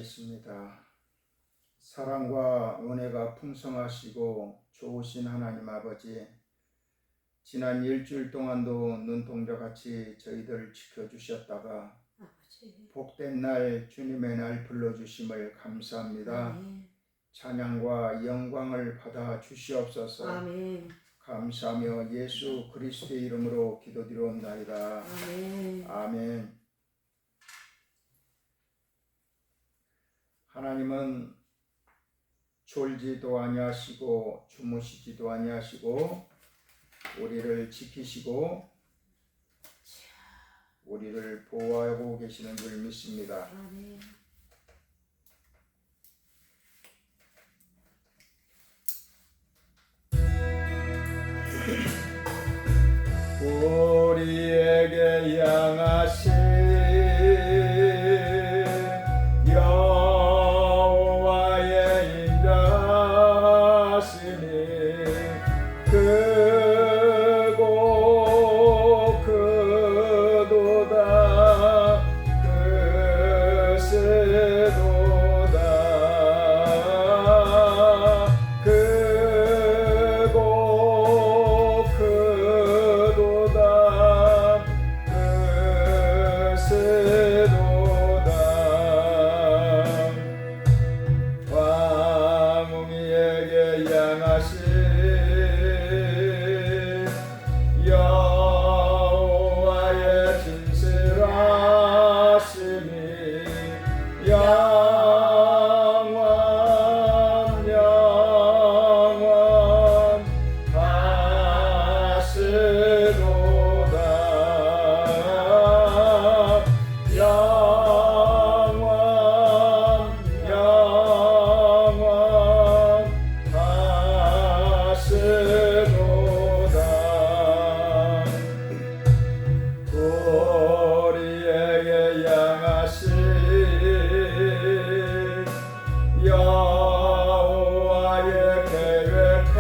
기도하겠습니다. 사랑과 은혜가 풍성하시고 좋으신 하나님 아버지, 지난 일주일 동안도 눈동자같이 저희들 지켜주셨다가 복된 날, 주님의 날 불러주심을 감사합니다. 아멘. 찬양과 영광을 받아 주시옵소서. 아멘. 감사하며 예수 그리스도의 이름으로 기도드리옵나이다. 아멘. 아멘. 하나님은 졸지도 아니하시고 주무시지도 아니하시고 우리를 지키시고 우리를 보호하고 계시는 줄 믿습니다. 아멘. 우리에게 양하신 여호와의 인자심이 크고 크도다 크세도다 크고 크도다 크세도다 왕웅이에게 양하신 여호와의 진실하심이 영원 영원 하시도다. 영원 영원 하시도다. 우리에게 양하신 여호와의 계획하심이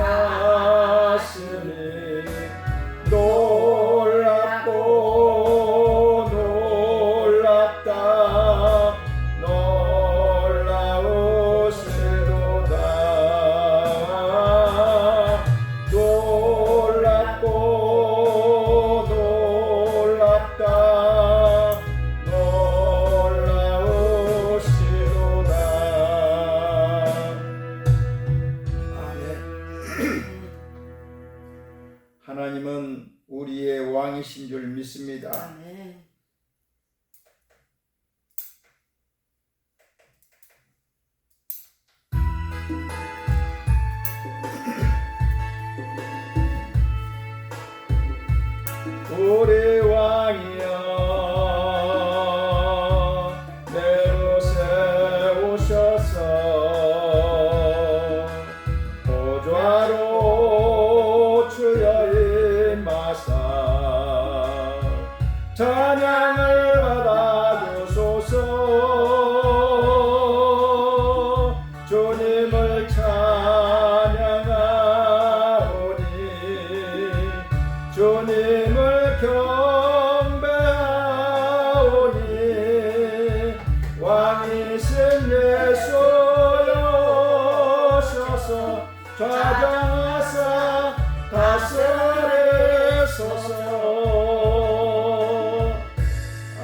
놀랍고 놀랍다 놀라우시도다. 놀랍고 놀랍다 놀라우시도다. 아멘. 하나님은 우리의 왕이신 줄 믿습니다. 아멘. 우리 왕이여 내 곳에 오셔서 보좌로 주여 임하사 찬양을 받아주소서. 주님을 찬양하오니 주님을 경배하오니 왕이신 예수여 오셔서 좌정하사 다스리소서.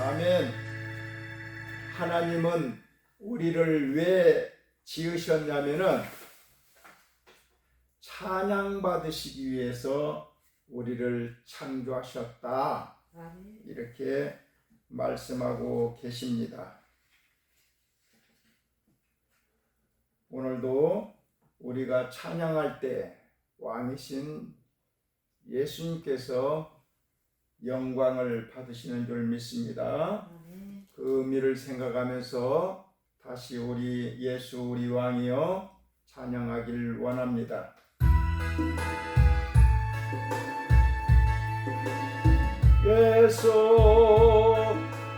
아멘. 하나님은 우리를 왜 지으셨냐면은 찬양받으시기 위해서 우리를 창조하셨다. 아멘. 이렇게 말씀하고 계십니다. 오늘도 우리가 찬양할 때 왕이신 예수님께서 영광을 받으시는 줄 믿습니다. 아멘. 그 의미를 생각하면서 다시 우리 예수 우리 왕이여 찬양하길 원합니다. 예수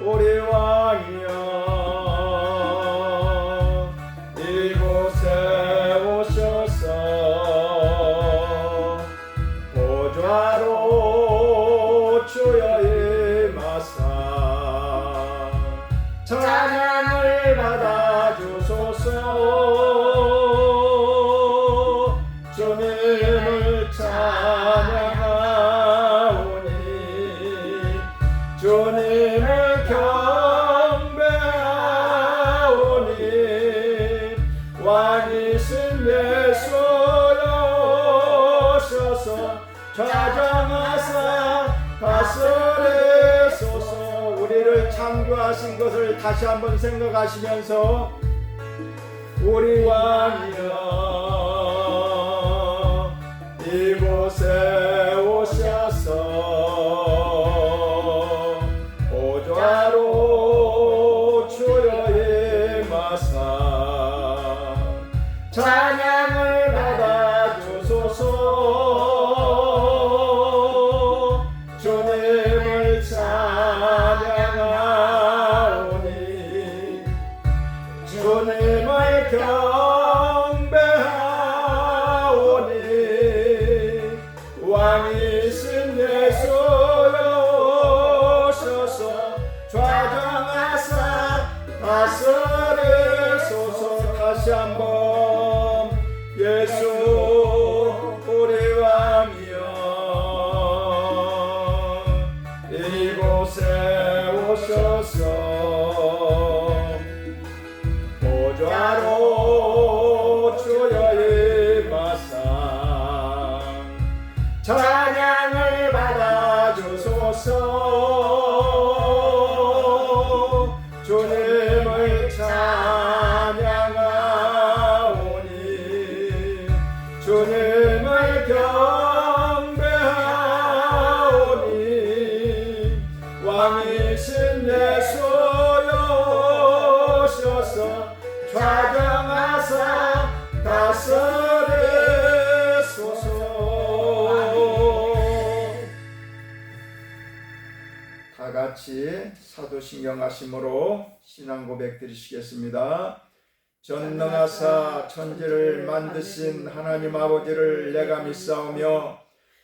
우리 왕이여 이곳에 오셔서 보좌로 주여 임하사 찬양을 받아주소서. 하신 것을 다시 한번 생각하시면서 우리 왕이여 이곳에 오셔서 보좌로 주여 임하사 찬양을 받아 주소서. 주님을 찬양하오니 주님을 경배하오니 왕이신 예수여 오셔서 좌정하사 다스리소서. 다시 한번 예수 우리 왕이여 이곳에 오셔서 보좌로 주여 임하사 찬양을 받아 주소서. 주님을 찬양하오니 주님을 경배하오니 왕이신 예수여 오셔서 좌정하사 다스리소서. 다 같이 사도신경하심으로 신앙 고백 드리시겠습니다. 전능하사 천지를 만드신 하나님 아버지를 내가 믿사오며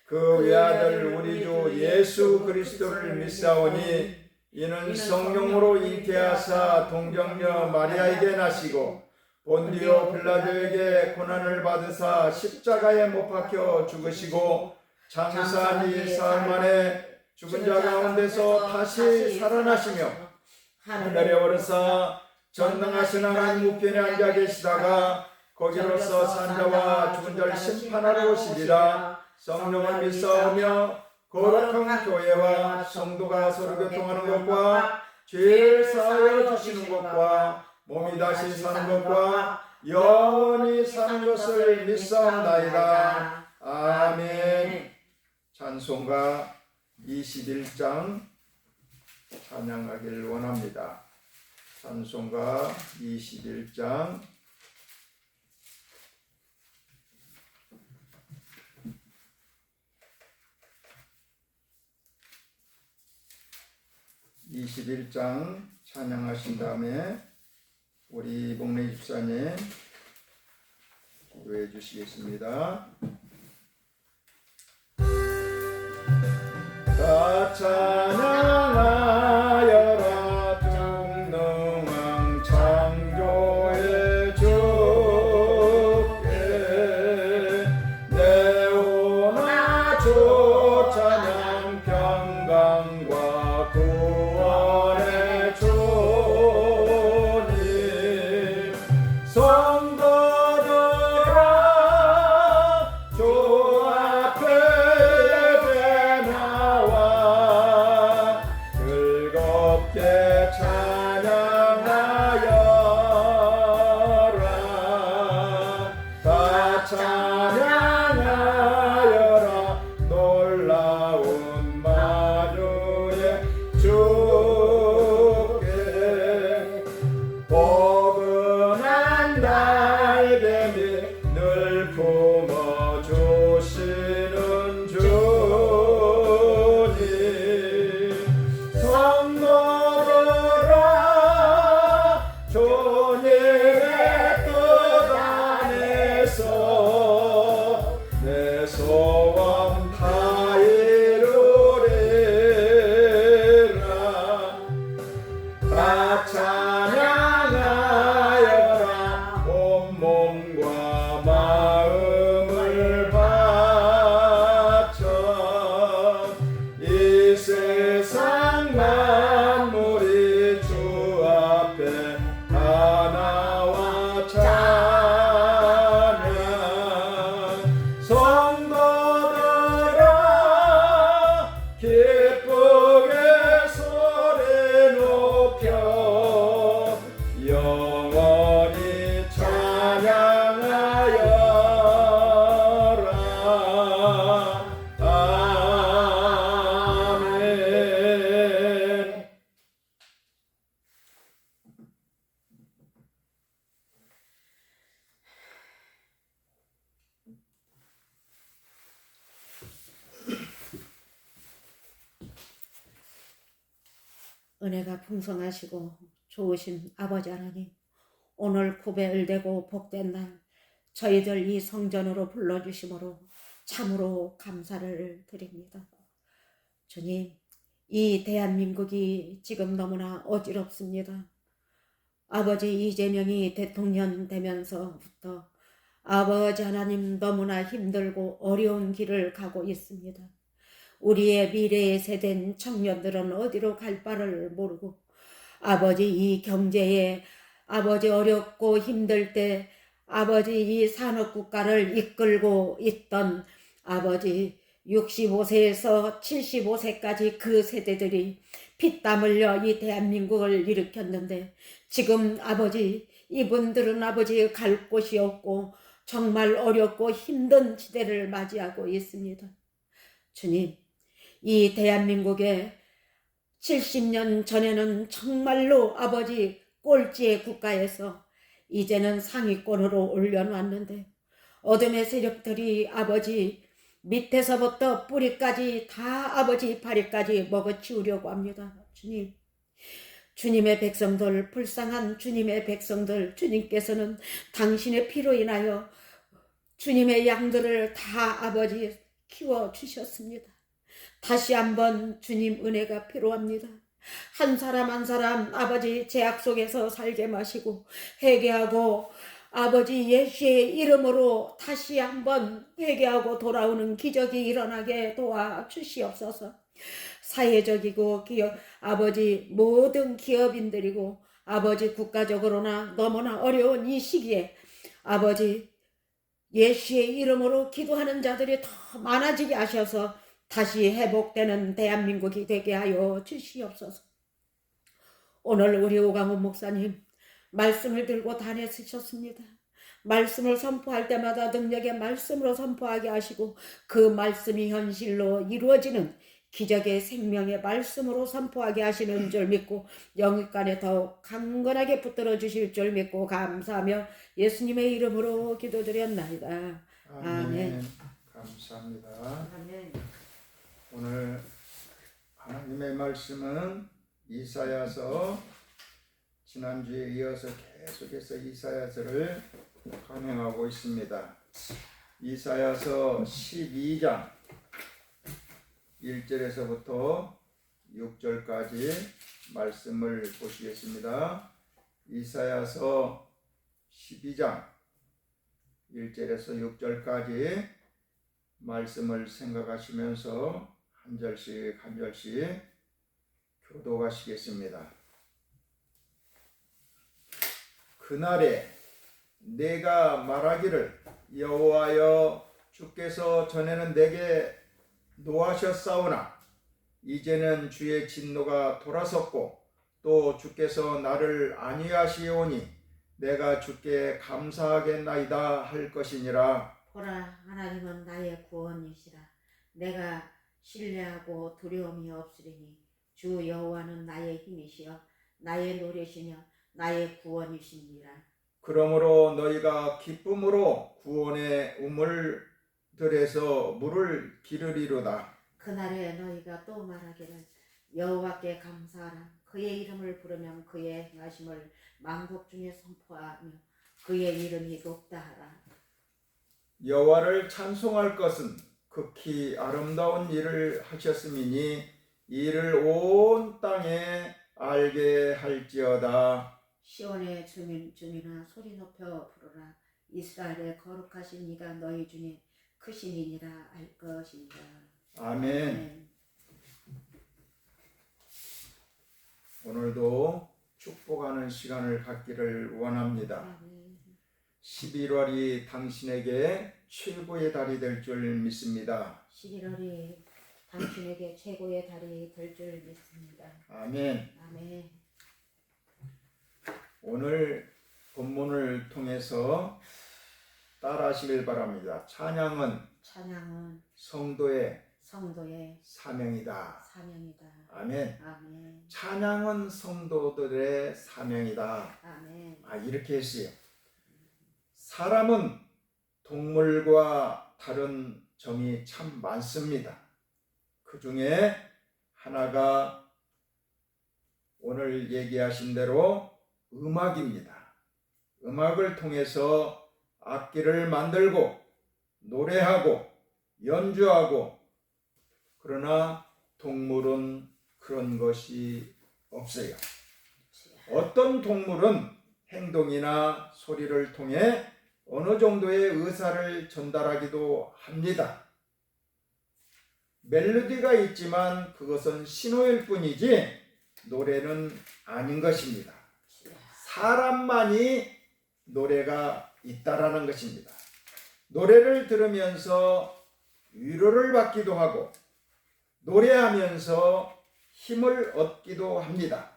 그 외아들 우리 주 예수 그리스도를 믿사오니 이는 성령으로 잉태하사 동정녀 마리아에게 나시고 본디오 빌라도에게 고난을 받으사 십자가에 못 박혀 죽으시고 장사한 이 사흘 만에 죽은 자 가운데서 다시 살아나시며 하늘에 오르사 전능하신 하나님 우편에 앉아 계시다가 거기로서 산자와 죽은 자를 심판하러 오시리라. 성령을 믿사오며 거룩한 교회와 성도가 서로 교통하는 것과 죄를 사하여 주시는 것과 몸이 다시 사는 것과 영원히 사는 것을 믿사옵나이다. 아멘. 찬송가 21장 찬양하기를 원합니다. 찬송가 21장 찬양하신 다음에 우리 목래 집사님 기도해 주시겠습니다. 다 찬양하여라 중능한 창조의 주께 내오나 주 찬양 평강과 구원의 주님 성도들아 주 앞에 예배 나와 은혜가 풍성하시고 좋으신 아버지 하나님, 오늘 구배을 되고 복된 날 저희들 이 성전으로 불러주심으로 참으로 감사를 드립니다. 주님, 이 대한민국이 지금 너무나 어지럽습니다. 아버지 이재명이 대통령 되면서부터 아버지 하나님 너무나 힘들고 어려운 길을 가고 있습니다. 우리의 미래의 세대인 청년들은 어디로 갈 바를 모르고 아버지 이 경제에 아버지 어렵고 힘들 때 아버지 이 산업국가를 이끌고 있던 아버지 65세에서 75세까지 그 세대들이 피땀 흘려 이 대한민국을 일으켰는데 지금 아버지 이분들은 아버지 갈 곳이 없고 정말 어렵고 힘든 시대를 맞이하고 있습니다. 주님, 이 대한민국에 70년 전에는 정말로 아버지 꼴찌의 국가에서 이제는 상위권으로 올려놨는데 어둠의 세력들이 아버지 밑에서부터 뿌리까지 다 아버지 파리까지 먹어치우려고 합니다. 주님, 주님의 백성들, 불쌍한 주님의 백성들, 주님께서는 당신의 피로 인하여 주님의 양들을 다 아버지 키워주셨습니다. 다시 한번 주님 은혜가 필요합니다. 한 사람 한 사람 아버지 죄악 속에서 살게 마시고 회개하고 아버지 예수의 이름으로 다시 한번 회개하고 돌아오는 기적이 일어나게 도와주시옵소서. 사회적이고 기업, 아버지 모든 기업인들이고 아버지 국가적으로나 너무나 어려운 이 시기에 아버지 예수의 이름으로 기도하는 자들이 더 많아지게 하셔서 다시 회복되는 대한민국이 되게 하여 주시옵소서. 오늘 우리 오강훈 목사님 말씀을 들고 단에 쓰셨습니다. 말씀을 선포할 때마다 능력의 말씀으로 선포하게 하시고 그 말씀이 현실로 이루어지는 기적의 생명의 말씀으로 선포하게 하시는 줄 믿고 영육간에 더욱 강건하게 붙들어 주실 줄 믿고 감사하며 예수님의 이름으로 기도드렸나이다. 아멘. 감사합니다. 아멘. 오늘 하나님의 말씀은 이사야서, 지난주에 이어서 계속해서 이사야서를 강행하고 있습니다. 이사야서 12장 1절에서부터 6절까지 말씀을 보시겠습니다. 이사야서 12장 1절에서 6절까지 말씀을 생각하시면서 한 절씩 한 절씩 교독하시겠습니다. 그날에 내가 말하기를 여호와여 주께서 전에는 내게 노하셨사오나 이제는 주의 진노가 돌아섰고 또 주께서 나를 안위하시오니 내가 주께 감사하겠나이다 할 것이니라. 보라, 하나님은 나의 구원이시라. 내가 신뢰하고 두려움이 없으리니 주 여호와는 나의 힘이시여 나의 노래시며 나의 구원이시니라. 그러므로 너희가 기쁨으로 구원의 우물들에서 물을 기르리로다. 그날에 너희가 또 말하기를 여호와께 감사하라. 그의 이름을 부르면 그의 행하심을 만국 중에 선포하며 그의 이름이 높다 하라. 여호와를 찬송할 것은 극히 아름다운 일을 하셨음이니 이를 온 땅에 알게 할지어다. 시온의 주민아 소리 높여 부르라. 이스라엘의 거룩하신 이가 너희 중에 크신이니라 알 것이니라. 아멘. 오늘도 축복하는 시간을 갖기를 원합니다. 11월이 당신에게 최고의 달이 될 줄 믿습니다. 11월이 당신에게 최고의 달이 될 줄 믿습니다. 아멘. 아멘. 오늘 본문을 통해서 따라하시길 바랍니다. 찬양은 성도의 사명이다. 아멘. 아멘. 찬양은 성도들의 사명이다. 아멘. 이렇게 했어요. 사람은 동물과 다른 점이 참 많습니다. 그 중에 하나가 오늘 얘기하신 대로 음악입니다. 음악을 통해서 악기를 만들고 노래하고 연주하고, 그러나 동물은 그런 것이 없어요. 어떤 동물은 행동이나 소리를 통해 어느 정도의 의사를 전달하기도 합니다. 멜로디가 있지만 그것은 신호일 뿐이지 노래는 아닌 것입니다. 사람만이 노래가 있다라는 것입니다. 노래를 들으면서 위로를 받기도 하고 노래하면서 힘을 얻기도 합니다.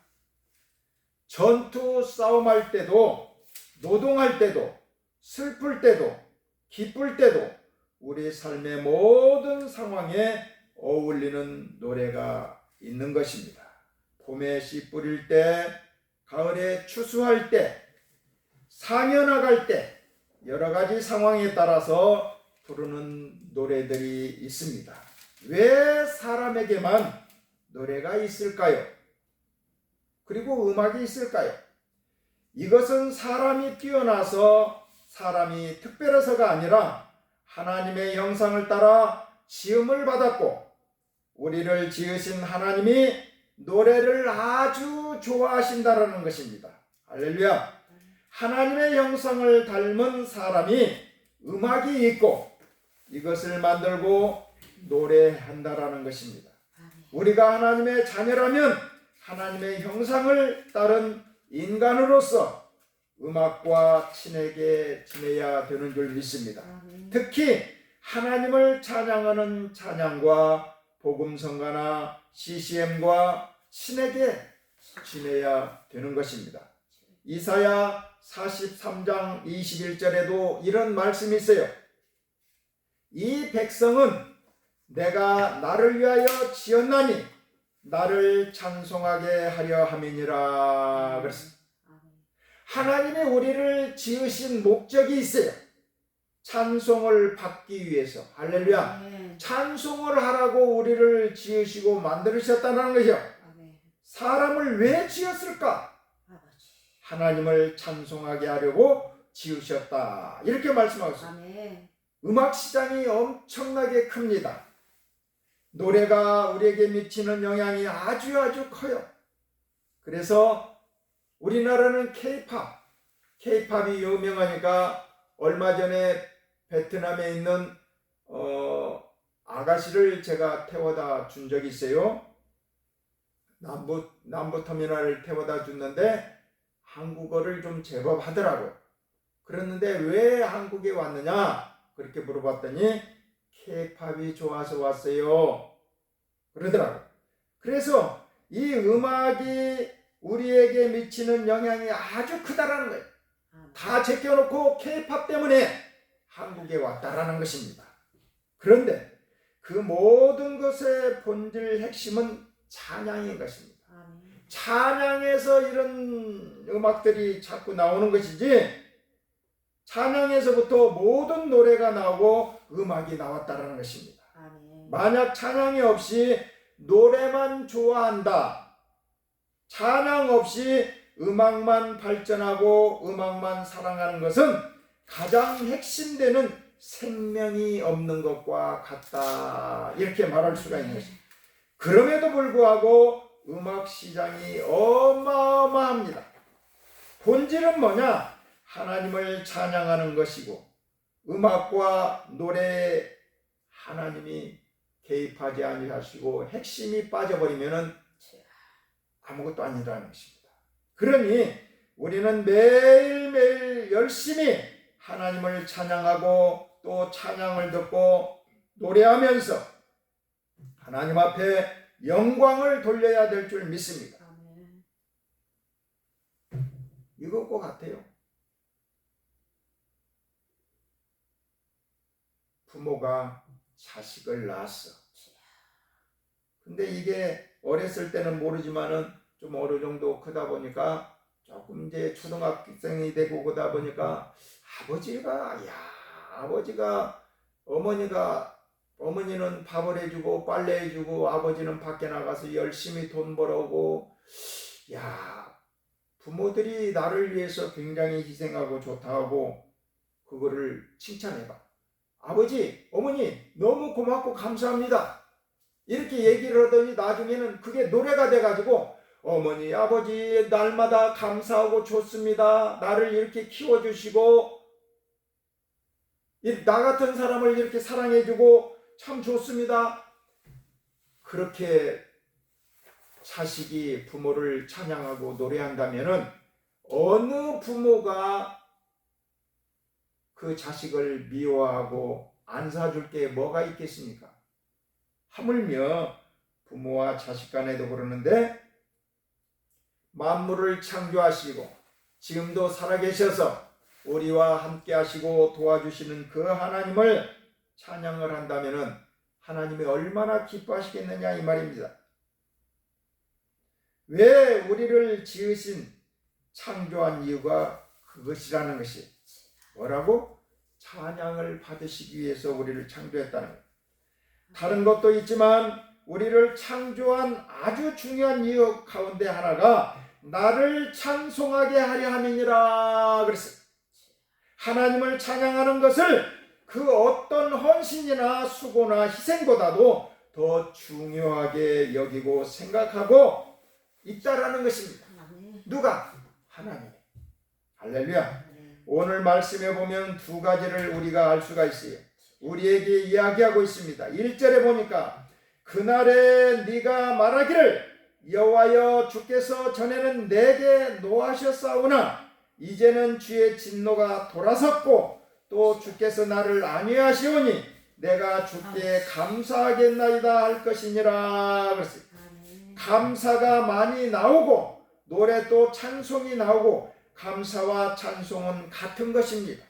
전투 싸움할 때도, 노동할 때도, 슬플 때도, 기쁠 때도 우리 삶의 모든 상황에 어울리는 노래가 있는 것입니다. 봄에 씨 뿌릴 때, 가을에 추수할 때, 상여 나갈 때, 여러 가지 상황에 따라서 부르는 노래들이 있습니다. 왜 사람에게만 노래가 있을까요? 그리고 음악이 있을까요? 이것은 사람이 뛰어나서 사람이 특별해서가 아니라 하나님의 형상을 따라 지음을 받았고, 우리를 지으신 하나님이 노래를 아주 좋아하신다라는 것입니다. 할렐루야! 하나님의 형상을 닮은 사람이 음악이 있고 이것을 만들고 노래한다라는 것입니다. 우리가 하나님의 자녀라면 하나님의 형상을 따른 인간으로서 음악과 친하게 지내야 되는 줄 믿습니다. 특히 하나님을 찬양하는 찬양과 복음성가나 CCM과 친하게 지내야 되는 것입니다. 이사야 43장 21절에도 이런 말씀이 있어요. 이 백성은 내가 나를 위하여 지었나니 나를 찬송하게 하려 함이니라 그랬습니다. 하나님이 우리를 지으신 목적이 있어요. 찬송을 받기 위해서. 할렐루야. 찬송을 하라고 우리를 지으시고 만드셨다는 것이요. 사람을 왜 지었을까? 하나님을 찬송하게 하려고 지으셨다, 이렇게 말씀하고 있습니다. 음악 시장이 엄청나게 큽니다. 노래가 우리에게 미치는 영향이 아주 커요. 그래서 우리나라는 K-팝이 유명하니까 얼마 전에 베트남에 있는 아가씨를 제가 태워다 준 적이 있어요. 남부터미널을 태워다 줬는데 한국어를 좀 제법 하더라고요. 그랬는데 왜 한국에 왔느냐 그렇게 물어봤더니 K-팝이 좋아서 왔어요 그러더라고요. 그래서 이 음악이 우리에게 미치는 영향이 아주 크다라는 거예요. 다 제껴놓고 K-팝 때문에 한국에 왔다라는 것입니다. 그런데 그 모든 것의 본질 핵심은 찬양인 것입니다. 찬양에서 이런 음악들이 자꾸 나오는 것이지, 찬양에서부터 모든 노래가 나오고 음악이 나왔다는 것입니다. 만약 찬양이 없이 노래만 좋아한다, 찬양 없이 음악만 발전하고 음악만 사랑하는 것은 가장 핵심되는 생명이 없는 것과 같다, 이렇게 말할 수가 있는 것입니다. 그럼에도 불구하고 음악 시장이 어마어마합니다. 본질은 뭐냐? 하나님을 찬양하는 것이고, 음악과 노래에 하나님이 개입하지 아니하시고 핵심이 빠져버리면 아무것도 아니라는 것입니다. 그러니 우리는 매일매일 열심히 하나님을 찬양하고 또 찬양을 듣고 노래하면서 하나님 앞에 영광을 돌려야 될 줄 믿습니다. 이것과 같아요. 부모가 자식을 낳았어. 근데 이게 어렸을 때는 모르지만은 좀 어느 정도 크다 보니까 조금 이제 초등학생이 되고 그러다 보니까 어머니는 밥을 해주고 빨래 해주고 아버지는 밖에 나가서 열심히 돈 벌어오고 야, 부모들이 나를 위해서 굉장히 희생하고 좋다 하고 그거를 칭찬해봐. 아버지, 어머니 너무 고맙고 감사합니다. 이렇게 얘기를 하더니 나중에는 그게 노래가 돼가지고 어머니, 아버지 날마다 감사하고 좋습니다. 나를 이렇게 키워주시고 나 같은 사람을 이렇게 사랑해주고 참 좋습니다. 그렇게 자식이 부모를 찬양하고 노래한다면은 어느 부모가 그 자식을 미워하고 안 사줄 게 뭐가 있겠습니까? 하물며 부모와 자식 간에도 그러는데 만물을 창조하시고 지금도 살아계셔서 우리와 함께 하시고 도와주시는 그 하나님을 찬양을 한다면은 하나님이 얼마나 기뻐하시겠느냐 이 말입니다. 왜 우리를 지으신 창조한 이유가 그것이라는 것이 뭐라고? 찬양을 받으시기 위해서 우리를 창조했다는 것. 다른 것도 있지만 우리를 창조한 아주 중요한 이유 가운데 하나가 나를 찬송하게 하려 함이니라 그랬어요. 하나님을 찬양하는 것을 그 어떤 헌신이나 수고나 희생보다도 더 중요하게 여기고 생각하고 있다라는 것입니다. 누가? 하나님. 할렐루야. 오늘 말씀에 보면 두 가지를 우리가 알 수가 있어요. 우리에게 이야기하고 있습니다. 1절에 보니까 그날에 네가 말하기를 여호와여 주께서 전에는 내게 노하셨사오나 이제는 주의 진노가 돌아섰고 또 주께서 나를 안위하시오니 내가 주께 감사하겠나이다 할 것이니라 그랬어요. 감사가 많이 나오고 노래 또 찬송이 나오고 감사와 찬송은 같은 것입니다.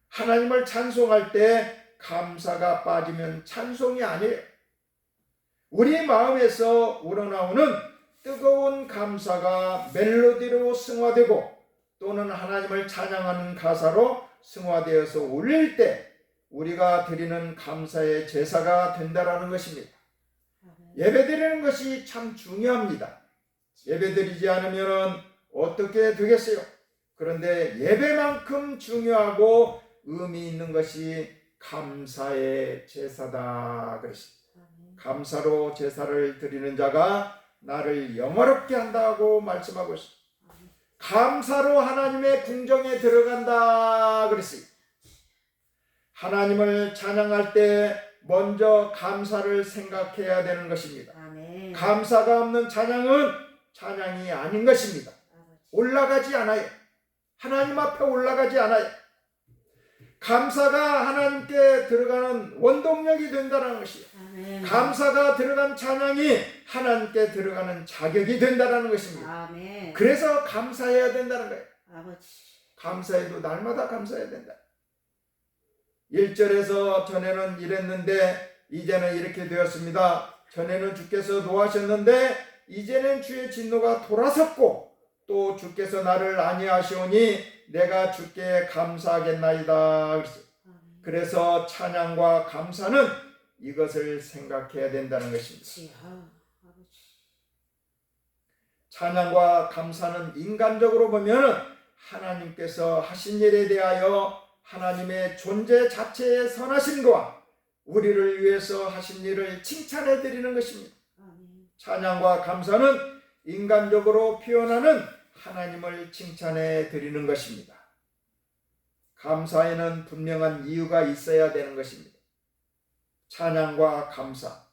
하나님을 찬송할 때 감사가 빠지면 찬송이 아니에요. 우리 마음에서 우러나오는 뜨거운 감사가 멜로디로 승화되고 또는 하나님을 찬양하는 가사로 승화되어서 울릴 때 우리가 드리는 감사의 제사가 된다라는 것입니다. 예배드리는 것이 참 중요합니다. 예배드리지 않으면 어떻게 되겠어요? 그런데 예배만큼 중요하고 의미 있는 것이 감사의 제사다 그랬습니다. 감사로 제사를 드리는 자가 나를 영화롭게 한다고 말씀하고 있습니다. 감사로 하나님의 궁정에 들어간다 그랬어요. 하나님을 찬양할 때 먼저 감사를 생각해야 되는 것입니다. 아멘. 감사가 없는 찬양은 찬양이 아닌 것입니다. 올라가지 않아요. 하나님 앞에 올라가지 않아요. 감사가 하나님께 들어가는 원동력이 된다는 것이에요. 아멘. 감사가 들어간 찬양이 하나님께 들어가는 자격이 된다는 것입니다. 아멘. 그래서 감사해야 된다는 거예요. 아버지. 감사해도 날마다 감사해야 된다. 1절에서 전에는 이랬는데 이제는 이렇게 되었습니다. 전에는 주께서 노하셨는데 이제는 주의 진노가 돌아섰고 또 주께서 나를 안위하시오니 내가 주께 감사하겠나이다. 그래서 찬양과 감사는 이것을 생각해야 된다는 것입니다. 찬양과 감사는 인간적으로 보면 하나님께서 하신 일에 대하여 하나님의 존재 자체의 선하심과 우리를 위해서 하신 일을 칭찬해 드리는 것입니다. 찬양과 감사는 인간적으로 표현하는 하나님을 칭찬해 드리는 것입니다. 감사에는 분명한 이유가 있어야 되는 것입니다. 찬양과 감사,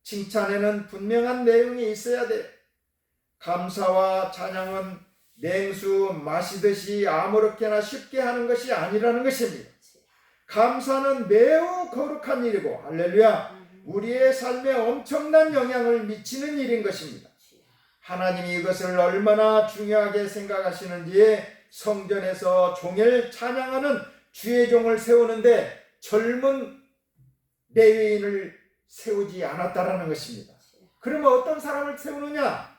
칭찬에는 분명한 내용이 있어야 돼요. 감사와 찬양은 냉수 마시듯이 아무렇게나 쉽게 하는 것이 아니라는 것입니다. 감사는 매우 거룩한 일이고 할렐루야, 우리의 삶에 엄청난 영향을 미치는 일인 것입니다. 하나님이 이것을 얼마나 중요하게 생각하시는지에 성전에서 종일 찬양하는 주의 종을 세우는데 젊은 레위인을 세우지 않았다라는 것입니다. 그러면 어떤 사람을 세우느냐?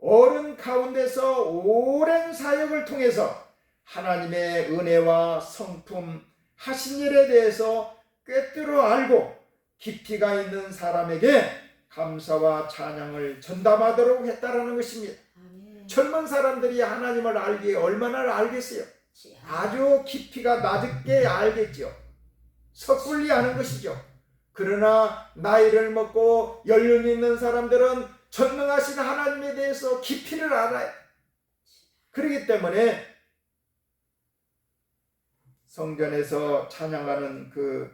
어른 가운데서 오랜 사역을 통해서 하나님의 은혜와 성품, 하신 일에 대해서 꿰뚫어 알고 깊이가 있는 사람에게 감사와 찬양을 전담하도록 했다라는 것입니다. 아멘. 젊은 사람들이 하나님을 알기에 얼마나 알겠어요? 치야. 아주 깊이가 낮게 알겠죠. 섣불리 아는 것이죠. 그러나 나이를 먹고 연륜이 있는 사람들은 전능하신 하나님에 대해서 깊이를 알아요. 그렇기 때문에 성전에서 찬양하는 그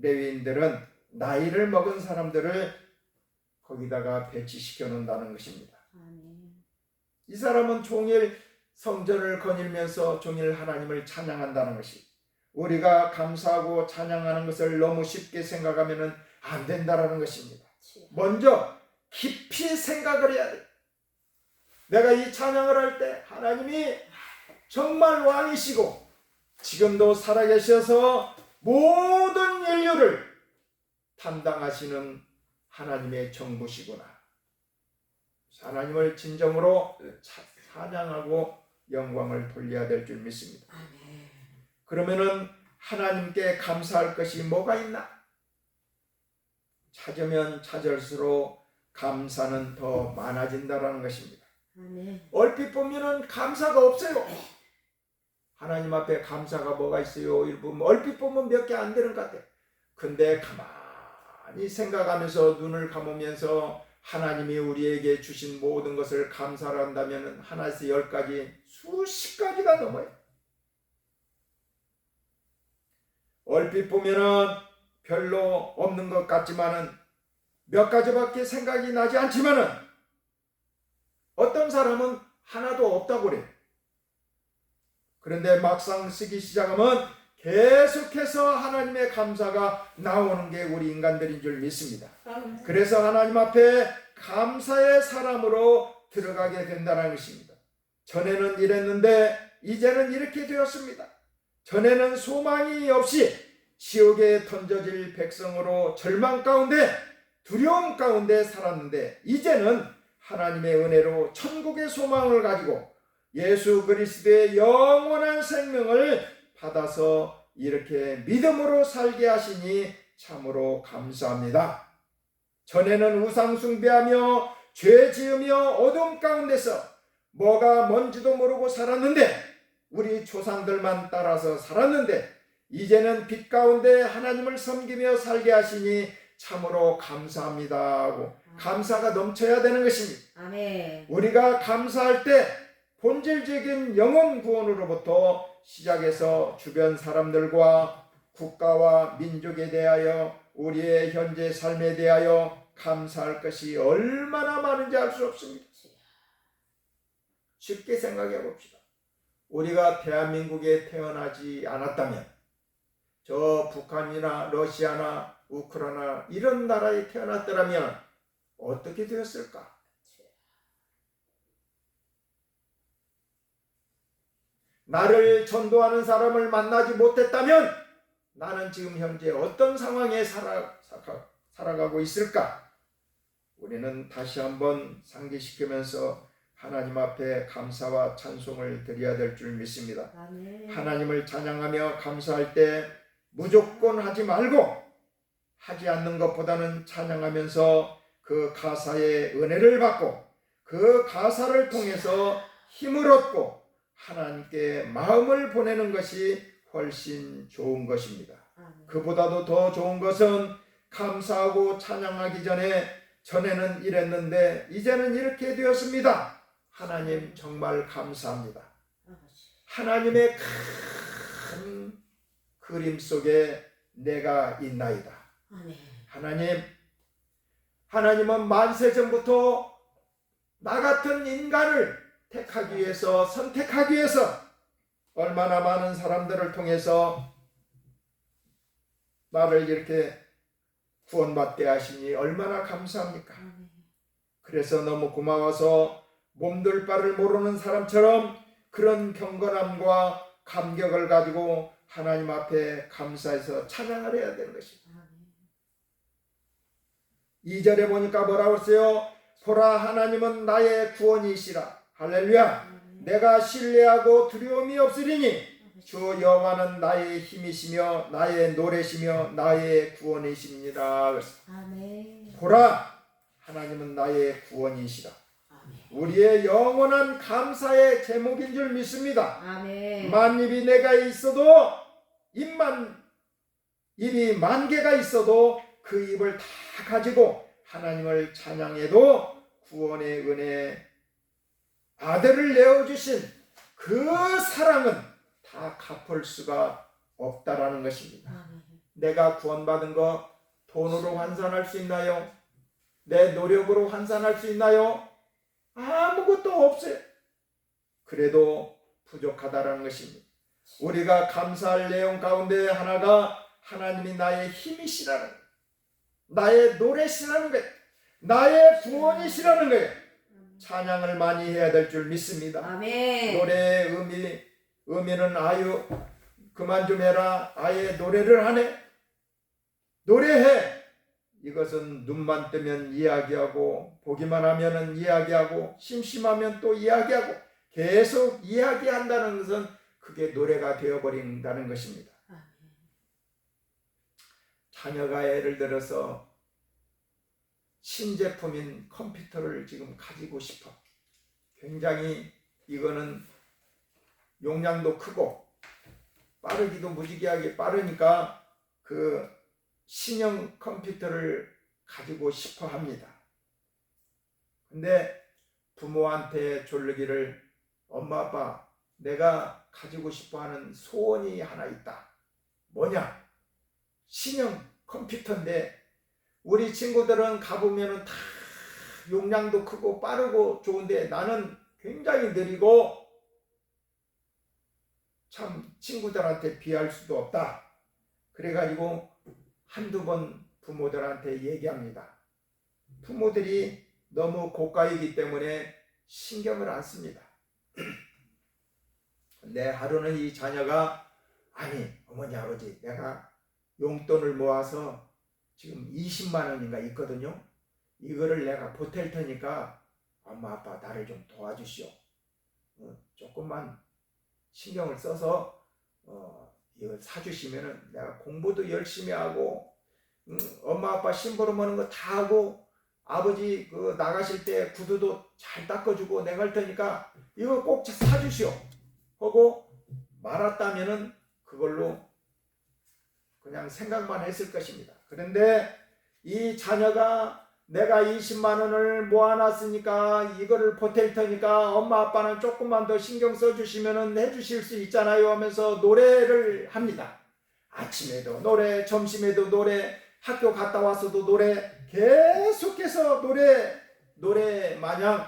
레위인들은 나이를 먹은 사람들을 거기다가 배치시켜 놓는다는 것입니다. 아멘. 이 사람은 종일 성전을 거닐면서 종일 하나님을 찬양한다는 것이, 우리가 감사하고 찬양하는 것을 너무 쉽게 생각하면 안 된다는 것입니다. 치야. 먼저 깊이 생각을 해야 돼. 내가 이 찬양을 할 때 하나님이 정말 왕이시고 지금도 살아계셔서 모든 인류를 담당하시는 하나님의 정부시구나. 하나님을 진정으로 찬양하고 영광을 돌려야 될 줄 믿습니다. 아멘. 그러면은 하나님께 감사할 것이 뭐가 있나? 찾으면 찾을수록 감사는 더 많아진다라는 것입니다. 아멘. 얼핏 보면은 감사가 없어요. 하나님 앞에 감사가 뭐가 있어요? 얼핏 보면 몇 개 안 되는 것 같아요. 근데 가만히 생각하면서 눈을 감으면서 하나님이 우리에게 주신 모든 것을 감사를 한다면 하나에서 10가지, 수십 가지가 넘어요. 얼핏 보면은 별로 없는 것 같지만은 몇 가지밖에 생각이 나지 않지만은 어떤 사람은 하나도 없다고 그래요. 그런데 막상 쓰기 시작하면 계속해서 하나님의 감사가 나오는 게 우리 인간들인 줄 믿습니다. 아멘. 그래서 하나님 앞에 감사의 사람으로 들어가게 된다는 것입니다. 전에는 이랬는데 이제는 이렇게 되었습니다. 전에는 소망이 없이 지옥에 던져질 백성으로 절망 가운데 두려움 가운데 살았는데 이제는 하나님의 은혜로 천국의 소망을 가지고 예수 그리스도의 영원한 생명을 받아서 이렇게 믿음으로 살게 하시니 참으로 감사합니다. 전에는 우상 숭배하며 죄 지으며 어둠 가운데서 뭐가 뭔지도 모르고 살았는데 우리 조상들만 따라서 살았는데 이제는 빛 가운데 하나님을 섬기며 살게 하시니 참으로 감사합니다 하고 감사가 넘쳐야 되는 것입니다. 아멘. 우리가 감사할 때 본질적인 영혼 구원으로부터 시작해서 주변 사람들과 국가와 민족에 대하여 우리의 현재 삶에 대하여 감사할 것이 얼마나 많은지 알 수 없습니다. 쉽게 생각해 봅시다. 우리가 대한민국에 태어나지 않았다면 저 북한이나 러시아나 우크라이나 이런 나라에 태어났더라면 어떻게 되었을까? 나를 전도하는 사람을 만나지 못했다면 나는 지금 현재 어떤 상황에 살아가고 있을까? 우리는 다시 한번 상기시키면서 하나님 앞에 감사와 찬송을 드려야 될 줄 믿습니다. 아멘. 하나님을 찬양하며 감사할 때 무조건 하지 말고 하지 않는 것보다는 찬양하면서 그 가사의 은혜를 받고 그 가사를 통해서 힘을 얻고 하나님께 마음을 보내는 것이 훨씬 좋은 것입니다. 아멘. 그보다도 더 좋은 것은 감사하고 찬양하기 전에는 이랬는데 이제는 이렇게 되었습니다. 하나님 정말 감사합니다. 하나님의 큰 그림 속에 내가 있나이다. 아멘. 하나님은 만세 전부터 나 같은 인간을 택하기 위해서 선택하기 위해서 얼마나 많은 사람들을 통해서 나를 이렇게 구원받게 하시니 얼마나 감사합니까? 아멘. 그래서 너무 고마워서 몸둘 바를 모르는 사람처럼 그런 경건함과 감격을 가지고 하나님 앞에 감사해서 찬양을 해야 되는 것입니다. 아멘. 2절에 보니까 뭐라고 했어요? 보라 하나님은 나의 구원이시라. 할렐루야. 아멘. 내가 신뢰하고 두려움이 없으리니 주 여호와는 나의 힘이시며 나의 노래시며 나의 구원이십니다. 아멘. 보라 하나님은 나의 구원이시라. 아멘. 우리의 영원한 감사의 제목인 줄 믿습니다. 아멘. 만입이 내가 있어도 입이 만 개가 있어도 그 입을 다 가지고 하나님을 찬양해도 구원의 은혜 아들을 내어주신 그 사랑은 다 갚을 수가 없다라는 것입니다. 아멘. 내가 구원받은 거 돈으로 환산할 수 있나요? 내 노력으로 환산할 수 있나요? 아무것도 없어요. 그래도 부족하다라는 것입니다. 우리가 감사할 내용 가운데 하나가 하나님이 나의 힘이시라는 거예요. 나의 노래시라는 거예요. 나의 구원이시라는 거예요. 찬양을 많이 해야 될 줄 믿습니다. 아멘. 노래의 의미는 아유 그만 좀 해라. 아예 노래를 하네. 노래해. 이것은 눈만 뜨면 이야기하고 보기만 하면은 이야기하고 심심하면 또 이야기하고 계속 이야기한다는 것은 그게 노래가 되어버린다는 것입니다. 아멘. 자녀가 예를 들어서 신제품인 컴퓨터를 지금 가지고 싶어. 굉장히 이거는 용량도 크고 빠르기도 무지개하게 빠르니까 그 신형 컴퓨터를 가지고 싶어 합니다. 근데 부모한테 졸르기를 엄마 아빠 내가 가지고 싶어 하는 소원이 하나 있다. 뭐냐? 신형 컴퓨터인데 우리 친구들은 가보면은 다 용량도 크고 빠르고 좋은데 나는 굉장히 느리고 참 친구들한테 비할 수도 없다. 그래가지고 한두 번 부모들한테 얘기합니다. 부모들이 너무 고가이기 때문에 신경을 안 씁니다. 근데 하루는 이 자녀가 아니 어머니 아버지 내가 용돈을 모아서 지금 20만 원인가 있거든요. 이거를 내가 보탤 테니까 엄마 아빠 나를 좀 도와주시오. 조금만 신경을 써서 이걸 사주시면은 내가 공부도 열심히 하고 엄마 아빠 심부름 하는 거 다 하고 아버지 그 나가실 때 구두도 잘 닦아주고 내가 할 테니까 이거 꼭 사주시오 하고 말았다면은 그걸로 그냥 생각만 했을 것입니다. 그런데 이 자녀가 내가 20만 원을 모아놨으니까 이거를 보탤 테니까 엄마 아빠는 조금만 더 신경 써주시면 해주실 수 있잖아요 하면서 노래를 합니다. 아침에도 노래, 점심에도 노래, 학교 갔다 와서도 노래, 계속해서 노래 마냥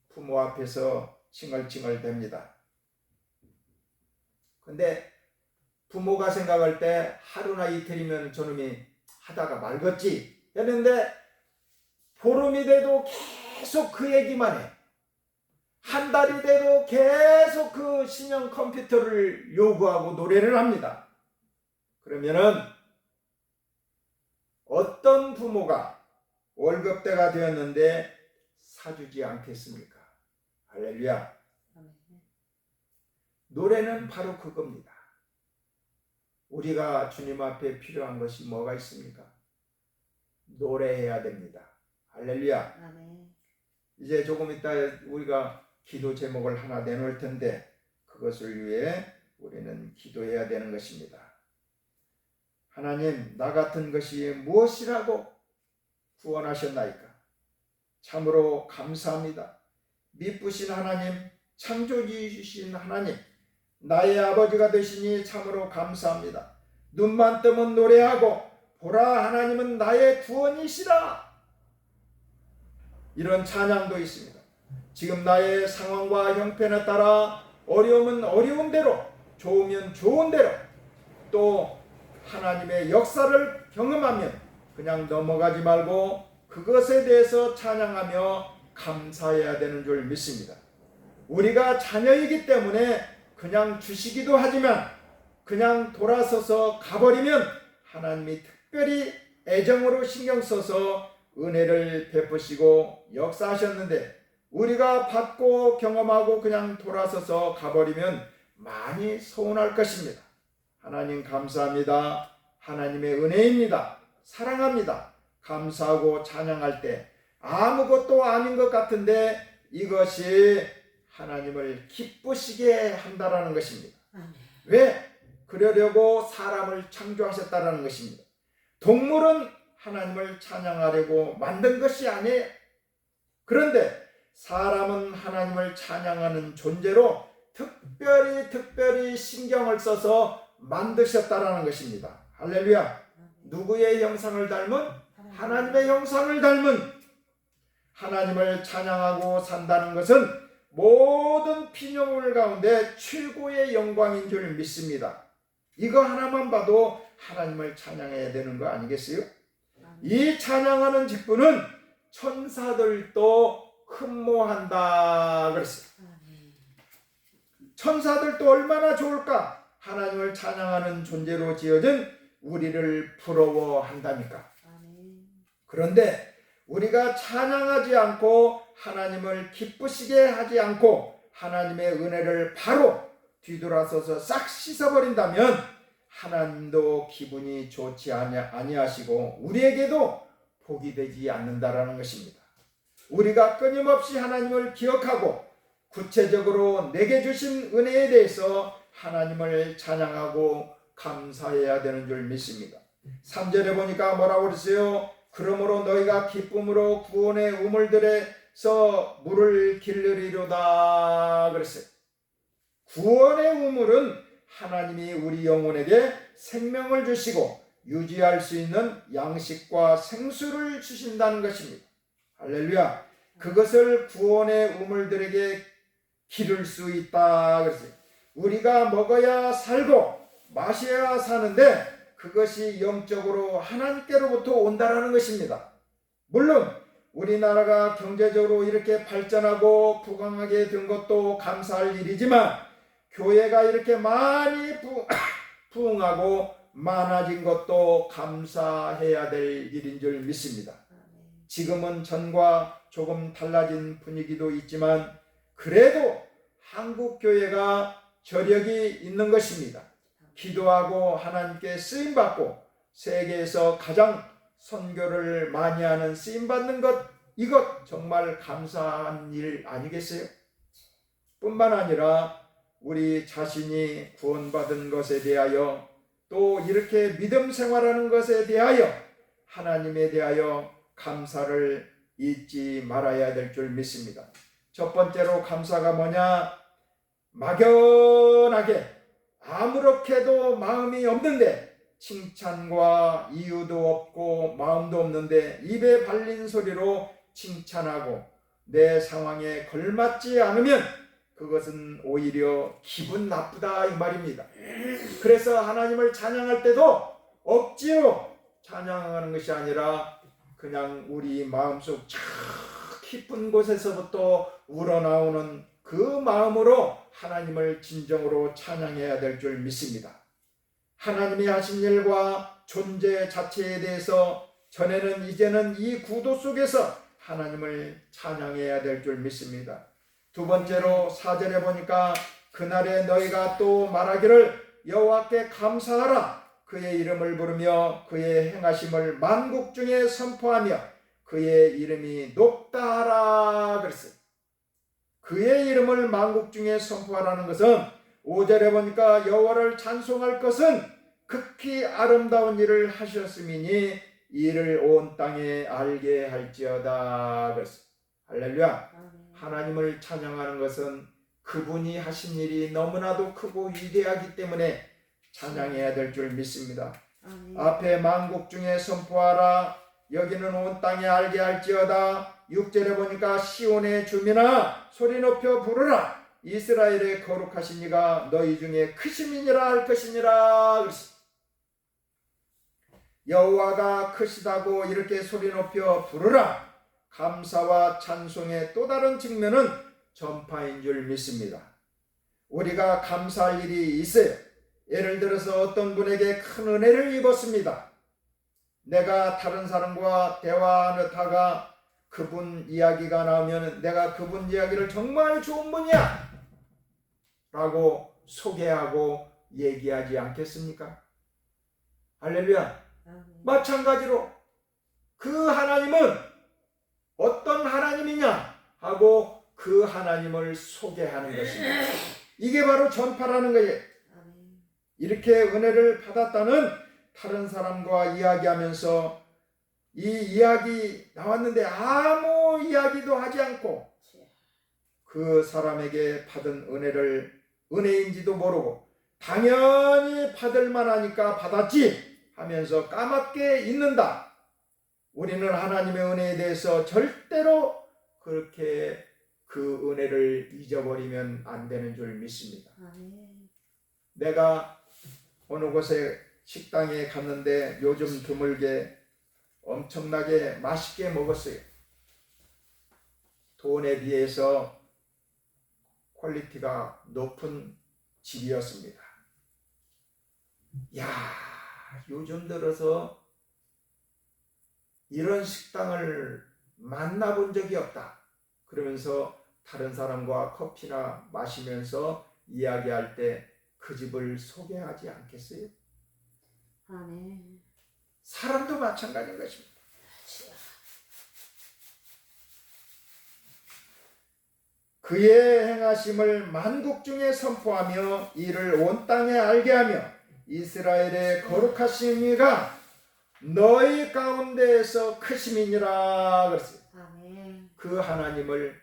부모 앞에서 칭얼칭얼 됩니다. 근데 부모가 생각할 때 하루나 이틀이면 저놈이 하다가 말겠지 했는데 보름이 돼도 계속 그 얘기만 해. 한 달이 돼도 계속 그 신형 컴퓨터를 요구하고 노래를 합니다. 그러면은 어떤 부모가 월급대가 되었는데 사주지 않겠습니까? 할렐루야. 노래는 바로 그겁니다. 우리가 주님 앞에 필요한 것이 뭐가 있습니까? 노래해야 됩니다. 할렐루야. 아멘. 이제 조금 있다 우리가 기도 제목을 하나 내놓을 텐데 그것을 위해 우리는 기도해야 되는 것입니다. 하나님, 나 같은 것이 무엇이라고 구원하셨나이까? 참으로 감사합니다. 미쁘신 하나님, 창조주이신 하나님, 나의 아버지가 되시니 참으로 감사합니다. 눈만 뜨면 노래하고 보라 하나님은 나의 구원이시라. 이런 찬양도 있습니다. 지금 나의 상황과 형편에 따라 어려우면 어려운 대로, 좋으면 좋은 대로, 또 하나님의 역사를 경험하면 그냥 넘어가지 말고 그것에 대해서 찬양하며 감사해야 되는 줄 믿습니다. 우리가 자녀이기 때문에 그냥 주시기도 하지만 그냥 돌아서서 가버리면 하나님이 특별히 애정으로 신경 써서 은혜를 베푸시고 역사하셨는데 우리가 받고 경험하고 그냥 돌아서서 가버리면 많이 서운할 것입니다. 하나님 감사합니다. 하나님의 은혜입니다. 사랑합니다. 감사하고 찬양할 때 아무것도 아닌 것 같은데 이것이 하나님을 기쁘시게 한다라는 것입니다. 아멘. 왜? 그러려고 사람을 창조하셨다라는 것입니다. 동물은 하나님을 찬양하려고 만든 것이 아니에요. 그런데 사람은 하나님을 찬양하는 존재로 특별히 신경을 써서 만드셨다라는 것입니다. 할렐루야. 누구의 형상을 닮은? 하나님의 형상을 닮은 하나님을 찬양하고 산다는 것은 모든 피조물 가운데 최고의 영광인 줄 믿습니다. 이거 하나만 봐도 하나님을 찬양해야 되는 거 아니겠어요? 이 찬양하는 직분은 천사들도 흠모한다 그랬어요. 천사들도 얼마나 좋을까? 하나님을 찬양하는 존재로 지어진 우리를 부러워한다니까. 그런데 우리가 찬양하지 않고 하나님을 기쁘시게 하지 않고 하나님의 은혜를 바로 뒤돌아서서 싹 씻어버린다면 하나님도 기분이 좋지 아니하시고 우리에게도 복이 되지 않는다라는 것입니다. 우리가 끊임없이 하나님을 기억하고 구체적으로 내게 주신 은혜에 대해서 하나님을 찬양하고 감사해야 되는 줄 믿습니다. 3절에 보니까 뭐라고 그랬어요? 그러므로 너희가 기쁨으로 구원의 우물들에서 물을 기르리로다 그랬어요. 구원의 우물은 하나님이 우리 영혼에게 생명을 주시고 유지할 수 있는 양식과 생수를 주신다는 것입니다. 할렐루야. 그것을 구원의 우물들에게 기를 수 있다 그랬어요. 우리가 먹어야 살고 마셔야 사는데 그것이 영적으로 하나님께로부터 온다라는 것입니다. 물론 우리나라가 경제적으로 이렇게 발전하고 부강하게 된 것도 감사할 일이지만 교회가 이렇게 많이 부흥하고 많아진 것도 감사해야 될 일인 줄 믿습니다. 지금은 전과 조금 달라진 분위기도 있지만 그래도 한국 교회가 저력이 있는 것입니다. 기도하고 하나님께 쓰임받고 세계에서 가장 선교를 많이 하는 쓰임받는 것, 이것 정말 감사한 일 아니겠어요? 뿐만 아니라 우리 자신이 구원받은 것에 대하여 또 이렇게 믿음 생활하는 것에 대하여 하나님에 대하여 감사를 잊지 말아야 될 줄 믿습니다. 첫 번째로 감사가 뭐냐? 막연하게 아무렇게도 마음이 없는데 칭찬과 이유도 없고 마음도 없는데 입에 발린 소리로 칭찬하고 내 상황에 걸맞지 않으면 그것은 오히려 기분 나쁘다 이 말입니다. 그래서 하나님을 찬양할 때도 억지로 찬양하는 것이 아니라 그냥 우리 마음속 저 깊은 곳에서부터 우러나오는 그 마음으로 하나님을 진정으로 찬양해야 될 줄 믿습니다. 하나님이 하신 일과 존재 자체에 대해서 전에는 이제는 이 구도 속에서 하나님을 찬양해야 될 줄 믿습니다. 두 번째로 4절에 보니까 그날에 너희가 또 말하기를 여호와께 감사하라. 그의 이름을 부르며 그의 행하심을 만국 중에 선포하며 그의 이름이 높다 하라 그랬어요. 그의 이름을 만국 중에 선포하라는 것은 5절에 보니까 여호와를 찬송할 것은 극히 아름다운 일을 하셨음이니 이를 온 땅에 알게 할지어다 그랬어요. 할렐루야. 하나님을 찬양하는 것은 그분이 하신 일이 너무나도 크고 위대하기 때문에 찬양해야 될 줄 믿습니다. 앞에 만국 중에 선포하라. 여기는 온 땅에 알게 할지어다. 6절에 보니까 시온의 주민아 소리 높여 부르라. 이스라엘의 거룩하신 이가 너희 중에 크심이니라 할 것이니라. 여호와가 크시다고 이렇게 소리 높여 부르라. 감사와 찬송의 또 다른 측면은 전파인 줄 믿습니다. 우리가 감사할 일이 있어요. 예를 들어서 어떤 분에게 큰 은혜를 입었습니다. 내가 다른 사람과 대화하다가 그분 이야기가 나오면 내가 그분 이야기를 정말 좋은 분이야 라고 소개하고 얘기하지 않겠습니까? 할렐루야. 마찬가지로 그 하나님은 어떤 하나님이냐 하고 그 하나님을 소개하는 것입니다. 이게 바로 전파라는 거예요. 아멘. 이렇게 은혜를 받았다는 다른 사람과 이야기하면서 이 이야기 나왔는데 아무 이야기도 하지 않고 그 사람에게 받은 은혜를 은혜인지도 모르고 당연히 받을 만하니까 받았지 하면서 까맣게 있는다. 우리는 하나님의 은혜에 대해서 절대로 그렇게 그 은혜를 잊어버리면 안 되는 줄 믿습니다. 아멘. 내가 어느 곳에 식당에 갔는데 요즘 드물게 엄청나게 맛있게 먹었어요. 돈에 비해서 퀄리티가 높은 집이었습니다. 야, 요즘 들어서 이런 식당을 만나본 적이 없다. 그러면서 다른 사람과 커피나 마시면서 이야기할 때 그 집을 소개하지 않겠어요? 아멘. 사람도 마찬가지인 것입니다. 그의 행하심을 만국 중에 선포하며 이를 온 땅에 알게 하며 이스라엘의 거룩하신 이가 너희 가운데에서 크심이니라 그랬어요. 아멘. 그 하나님을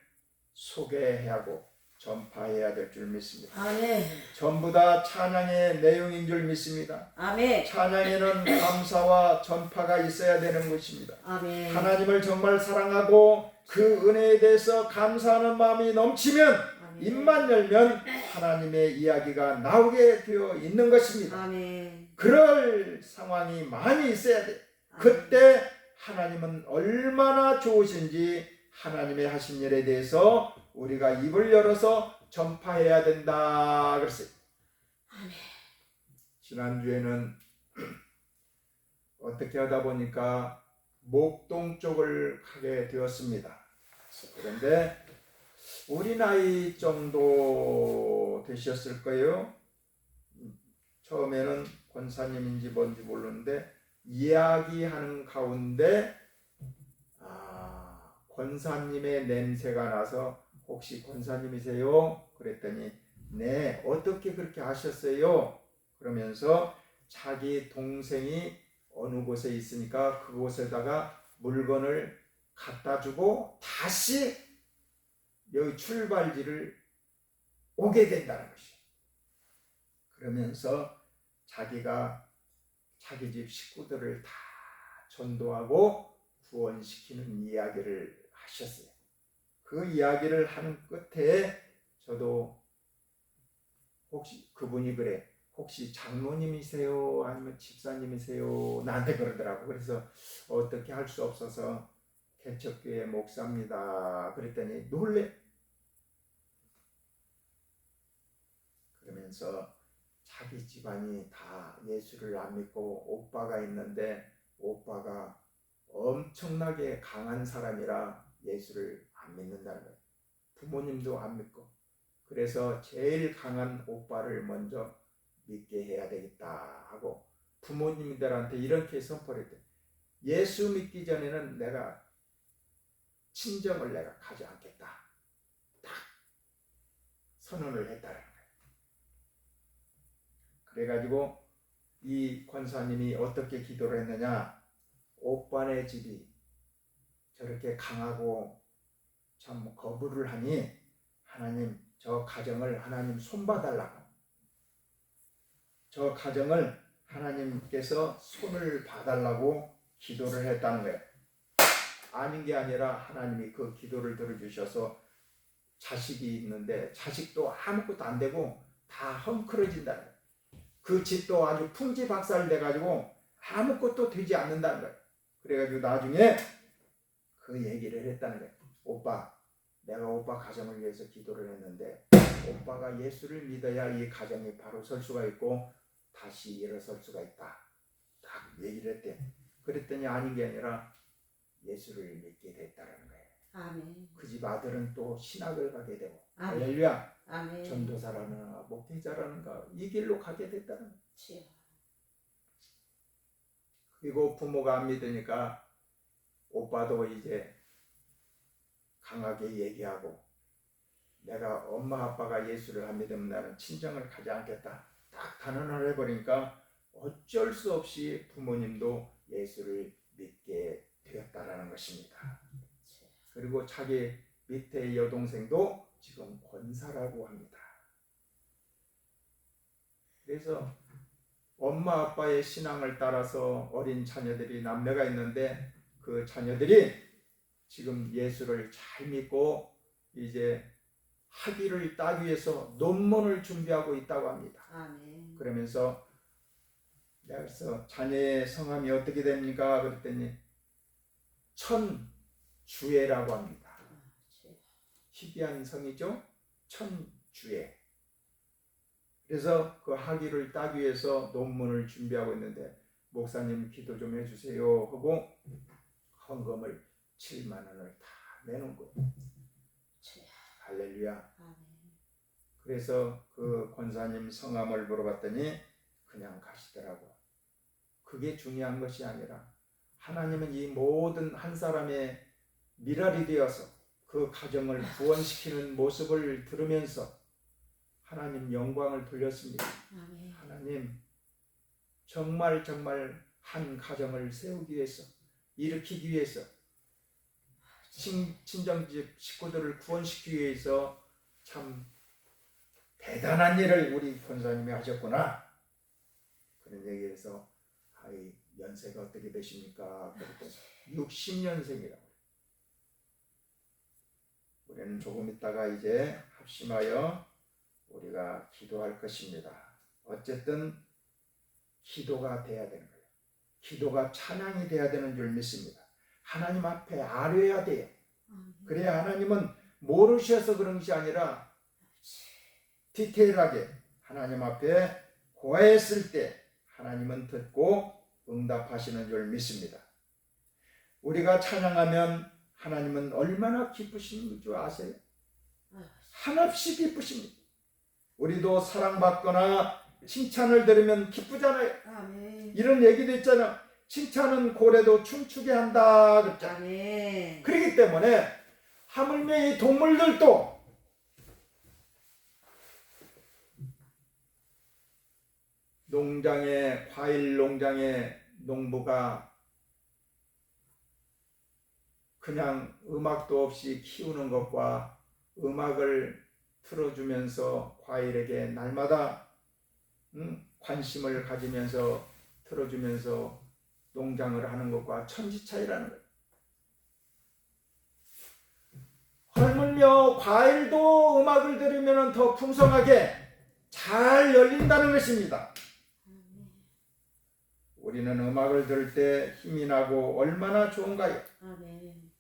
소개해야 하고 전파해야 될 줄 믿습니다. 아멘. 전부 다 찬양의 내용인 줄 믿습니다. 아멘. 찬양에는 감사와 전파가 있어야 되는 것입니다. 아멘. 하나님을 정말 사랑하고 그 은혜에 대해서 감사하는 마음이 넘치면 아멘. 입만 열면 하나님의 이야기가 나오게 되어 있는 것입니다. 아멘. 그럴 상황이 많이 있어야 돼요. 그때 하나님은 얼마나 좋으신지 하나님의 하신 일에 대해서 우리가 입을 열어서 전파해야 된다 그랬어요. 아멘. 지난주에는 어떻게 하다 보니까 목동 쪽을 가게 되었습니다. 그런데 우리 나이 정도 되셨을 거예요. 처음에는 권사님인지 뭔지 모르는데 이야기하는 가운데 권사님의 냄새가 나서 혹시 권사님이세요? 그랬더니 네, 어떻게 그렇게 아셨어요? 그러면서 자기 동생이 어느 곳에 있으니까 그곳에다가 물건을 갖다 주고 다시 여기 출발지를 오게 된다는 것이에요. 그러면서 자기가 자기 집 식구들을 다 전도하고 구원시키는 이야기를 하셨어요. 그 이야기를 하는 끝에 저도 혹시 그분이 그래 혹시 장로님이세요? 아니면 집사님이세요? 나한테 그러더라고. 그래서 어떻게 할 수 없어서 개척교회 목사입니다. 그랬더니 놀래. 그러면서 자기 집안이 다 예수를 안 믿고 오빠가 있는데 오빠가 엄청나게 강한 사람이라 예수를 안 믿는다는 거예요. 부모님도 안 믿고. 그래서 제일 강한 오빠를 먼저 믿게 해야 되겠다 하고 부모님들한테 이렇게 선포를 했대. 예수 믿기 전에는 내가 친정을 내가 가지 않겠다. 딱 선언을 했다는 거예요. 그래가지고 이 권사님이 어떻게 기도를 했느냐. 오빠네 집이 저렇게 강하고 참 거부를 하니 하나님 저 가정을 하나님 손봐달라고. 저 가정을 하나님께서 손을 봐달라고 기도를 했다는 거예요. 아닌 게 아니라 하나님이 그 기도를 들어주셔서 자식이 있는데 자식도 아무것도 안 되고 다 헝클어진다는 거예요. 그 집도 아주 풍지박살 돼가지고 아무것도 되지 않는다는 거예요. 그래가지고 나중에 그 얘기를 했다는 거예요. 오빠, 내가 오빠 가정을 위해서 기도를 했는데 오빠가 예수를 믿어야 이 가정이 바로 설 수가 있고 다시 일어설 수가 있다. 딱 얘기를 했대. 그랬더니 아닌 게 아니라 예수를 믿게 됐다는 거예요. 아멘. 그 집 아들은 또 신학을 가게 되고 아멘. 할렐루야. 아멘. 전도사라는가 목회자라는가 이 길로 가게 됐다는 거예요. 그리고 부모가 안 믿으니까 오빠도 이제 강하게 얘기하고 내가 엄마 아빠가 예수를 안 믿으면 나는 친정을 가지 않겠다. 딱 단언을 해버리니까 어쩔 수 없이 부모님도 예수를 믿게 되었다라는 것입니다. 그리고 자기 밑에 여동생도 지금 권사라고 합니다. 그래서 엄마 아빠의 신앙을 따라서 어린 자녀들이 남매가 있는데 그 자녀들이 지금 예수를 잘 믿고 이제 학위를 따기 위해서 논문을 준비하고 있다고 합니다. 아멘. 그러면서 내가 그래서 자녀의 성함이 어떻게 됩니까? 그랬더니 천주애라고 합니다. 희귀한 성이죠. 천주애. 그래서 그 학위를 따기 위해서 논문을 준비하고 있는데 목사님 기도 좀 해주세요 하고 헌금을 7만 원을 다 내놓은 거예요. 할렐루야. 그래서 그 권사님 성함을 물어봤더니 그냥 가시더라고. 그게 중요한 것이 아니라 하나님은 이 모든 한 사람의 미랄이 되어서 그 가정을 구원시키는 모습을 들으면서 하나님 영광을 돌렸습니다. 아멘. 하나님 정말 한 가정을 세우기 위해서 일으키기 위해서 친정집 식구들을 구원시키기 위해서 참 대단한 일을 우리 권사님이 하셨구나. 그런 얘기에서 연세가 어떻게 되십니까? 그랬더니 60년생이라고. 우리는 조금 있다가 이제 합심하여 우리가 기도할 것입니다. 어쨌든 기도가 돼야 되는 거예요. 기도가 찬양이 돼야 되는 줄 믿습니다. 하나님 앞에 아뢰야 돼요. 그래야 하나님은 모르셔서 그런 것이 아니라 디테일하게 하나님 앞에 고해했을 때 하나님은 듣고 응답하시는 줄 믿습니다. 우리가 찬양하면 하나님은 얼마나 기쁘신 줄 아세요? 한없이 기쁘십니다. 우리도 사랑받거나 칭찬을 들으면 기쁘잖아요. 아멘. 이런 얘기도 있잖아. 칭찬은 고래도 춤추게 한다 그랬잖아. 아멘. 그렇기 때문에 하물며 이 동물들도 농장에 과일 농장에 농부가 그냥 음악도 없이 키우는 것과 음악을 틀어주면서 과일에게 날마다 관심을 가지면서 틀어주면서 농장을 하는 것과 천지 차이라는 거예요. 하물며 과일도 음악을 들으면 더 풍성하게 잘 열린다는 것입니다. 우리는 음악을 들을 때 힘이 나고 얼마나 좋은가요? 아멘.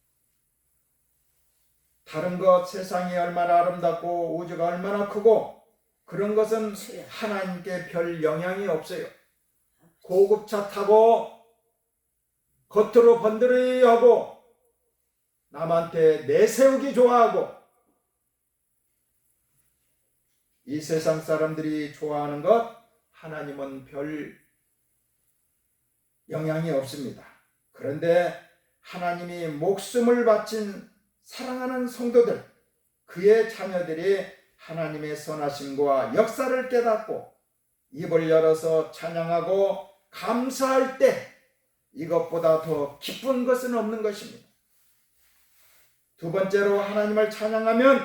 다른 것 세상이 얼마나 아름답고 우주가 얼마나 크고 그런 것은 하나님께 별 영향이 없어요. 고급차 타고 겉으로 번들어하고 남한테 내세우기 좋아하고 이 세상 사람들이 좋아하는 것 하나님은 별 영향이 없습니다. 그런데 하나님이 목숨을 바친 사랑하는 성도들, 그의 자녀들이 하나님의 선하심과 역사를 깨닫고 입을 열어서 찬양하고 감사할 때 이것보다 더 기쁜 것은 없는 것입니다. 두 번째로 하나님을 찬양하면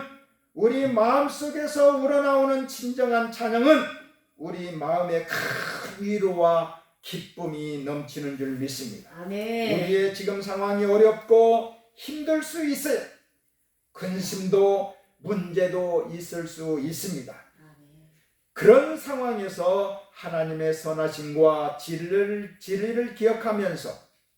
우리 마음속에서 우러나오는 진정한 찬양은 우리 마음에 큰 위로와 기쁨이 넘치는 줄 믿습니다. 아멘. 우리의 지금 상황이 어렵고 힘들 수 있어요. 근심도 문제도 있을 수 있습니다. 아멘. 그런 상황에서 하나님의 선하심과 진리를 기억하면서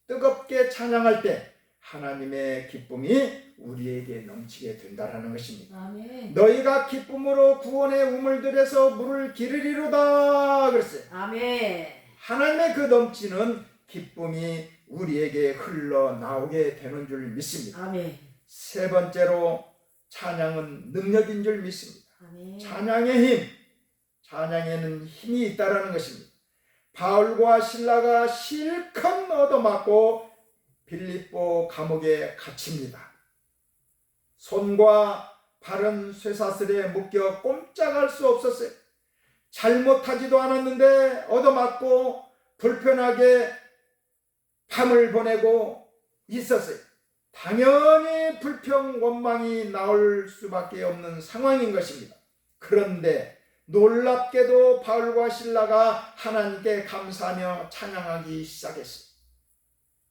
뜨겁게 찬양할 때 하나님의 기쁨이 우리에게 넘치게 된다는 것입니다. 아멘. 너희가 기쁨으로 구원의 우물들에서 물을 기르리로다 그랬어요. 아멘. 하나님의 그 넘치는 기쁨이 우리에게 흘러나오게 되는 줄 믿습니다. 아멘. 세 번째로 찬양은 능력인 줄 믿습니다. 아멘. 찬양의 힘, 찬양에는 힘이 있다라는 것입니다. 바울과 실라가 실컷 얻어맞고 빌립보 감옥에 갇힙니다. 손과 발은 쇠사슬에 묶여 꼼짝할 수 없었어요. 잘못하지도 않았는데 얻어맞고 불편하게 밤을 보내고 있었어요. 당연히 불평 원망이 나올 수밖에 없는 상황인 것입니다. 그런데 놀랍게도 바울과 실라가 하나님께 감사하며 찬양하기 시작했어요.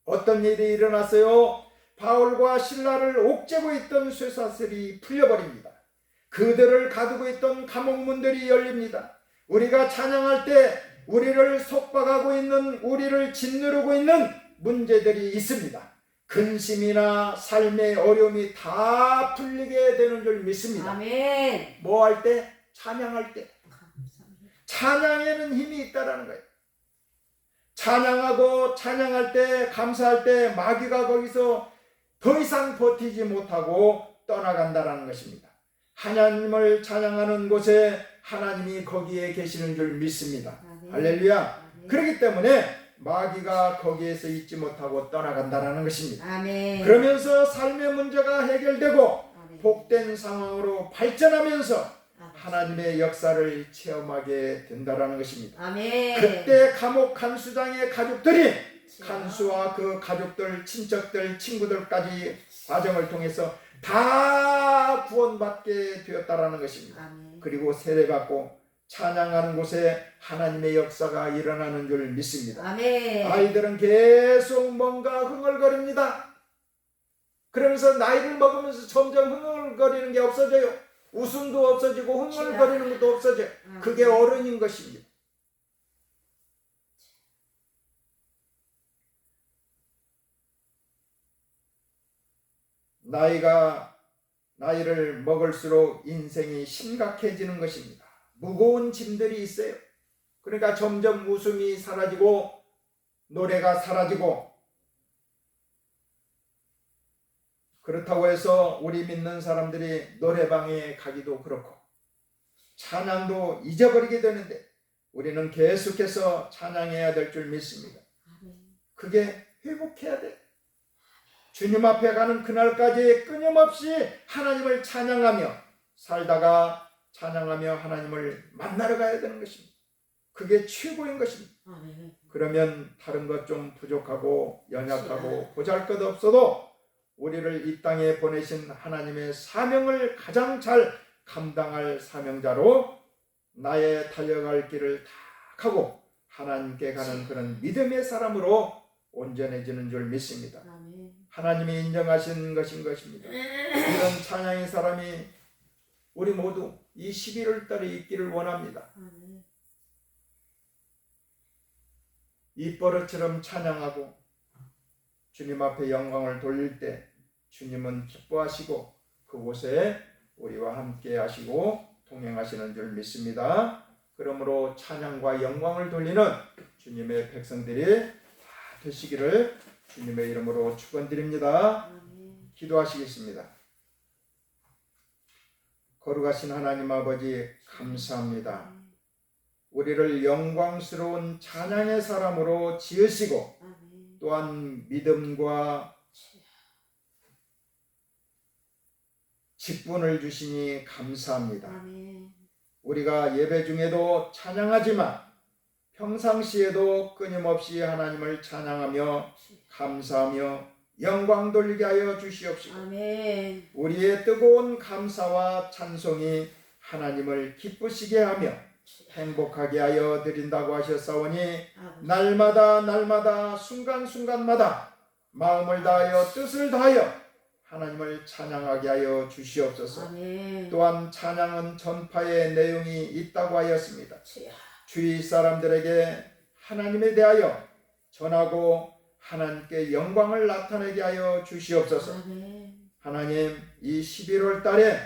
어떤 일이 일어났어요? 바울과 실라를 옥죄고 있던 쇠사슬이 풀려버립니다. 그들을 가두고 있던 감옥문들이 열립니다. 우리가 찬양할 때 우리를 속박하고 있는, 우리를 짓누르고 있는 문제들이 있습니다. 근심이나 삶의 어려움이 다 풀리게 되는 줄 믿습니다. 아멘. 뭐 할 때? 찬양할 때. 감사합니다. 찬양에는 힘이 있다라는 거예요. 찬양하고 찬양할 때, 감사할 때 마귀가 거기서 더 이상 버티지 못하고 떠나간다라는 것입니다. 하나님을 찬양하는 곳에 하나님이 거기에 계시는 줄 믿습니다. 아멘. 할렐루야. 아멘. 그렇기 때문에 마귀가 거기에서 있지 못하고 떠나간다라는 것입니다. 아멘. 그러면서 삶의 문제가 해결되고 아멘. 복된 상황으로 발전하면서 아멘. 하나님의 역사를 체험하게 된다라는 것입니다. 아멘. 그때 감옥 간수장의 가족들이, 간수와 그 가족들, 친척들, 친구들까지 과정을 통해서 다 구원받게 되었다라는 것입니다. 아멘. 그리고 세례받고 찬양하는 곳에 하나님의 역사가 일어나는 줄 믿습니다. 아멘. 아이들은 계속 뭔가 흥얼거립니다. 그러면서 나이를 먹으면서 점점 흥얼거리는 게 없어져요. 웃음도 없어지고 흥얼거리는 것도 없어져요. 그게 어른인 것입니다. 나이를 먹을수록 인생이 심각해지는 것입니다. 무거운 짐들이 있어요. 그러니까 점점 웃음이 사라지고 노래가 사라지고, 그렇다고 해서 우리 믿는 사람들이 노래방에 가기도 그렇고 찬양도 잊어버리게 되는데 우리는 계속해서 찬양해야 될 줄 믿습니다. 그게 회복해야 돼. 주님 앞에 가는 그날까지 끊임없이 하나님을 찬양하며 살다가 찬양하며 하나님을 만나러 가야 되는 것입니다. 그게 최고인 것입니다. 아멘. 그러면 다른 것 좀 부족하고 연약하고 보잘것없어도 우리를 이 땅에 보내신 하나님의 사명을 가장 잘 감당할 사명자로 나의 달려갈 길을 다 하고 하나님께 가는 그런 믿음의 사람으로 온전해지는 줄 믿습니다. 아멘. 하나님이 인정하신 것인 것입니다. 이런 찬양의 사람이 우리 모두 이 11월 달에 있기를 원합니다. 아멘. 입버릇처럼 찬양하고 주님 앞에 영광을 돌릴 때 주님은 기뻐하시고 그곳에 우리와 함께 하시고 동행하시는 줄 믿습니다. 그러므로 찬양과 영광을 돌리는 주님의 백성들이 다 되시기를 주님의 이름으로 축원드립니다. 아멘. 기도하시겠습니다. 거룩하신 하나님 아버지 감사합니다. 우리를 영광스러운 찬양의 사람으로 지으시고 아멘. 또한 믿음과 직분을 주시니 감사합니다. 아멘. 우리가 예배 중에도 찬양하지만 평상시에도 끊임없이 하나님을 찬양하며 감사하며 영광 돌리게 하여 주시옵시고 아멘. 우리의 뜨거운 감사와 찬송이 하나님을 기쁘시게 하며 행복하게 하여 드린다고 하셨사오니 아버지. 날마다 순간순간마다 마음을 다하여 뜻을 다하여 하나님을 찬양하게 하여 주시옵소서. 아멘. 또한 찬양은 전파의 내용이 있다고 하였습니다. 주여. 주위 사람들에게 하나님에 대하여 전하고 하나님께 영광을 나타내게 하여 주시옵소서. 아멘. 하나님, 이 11월 달에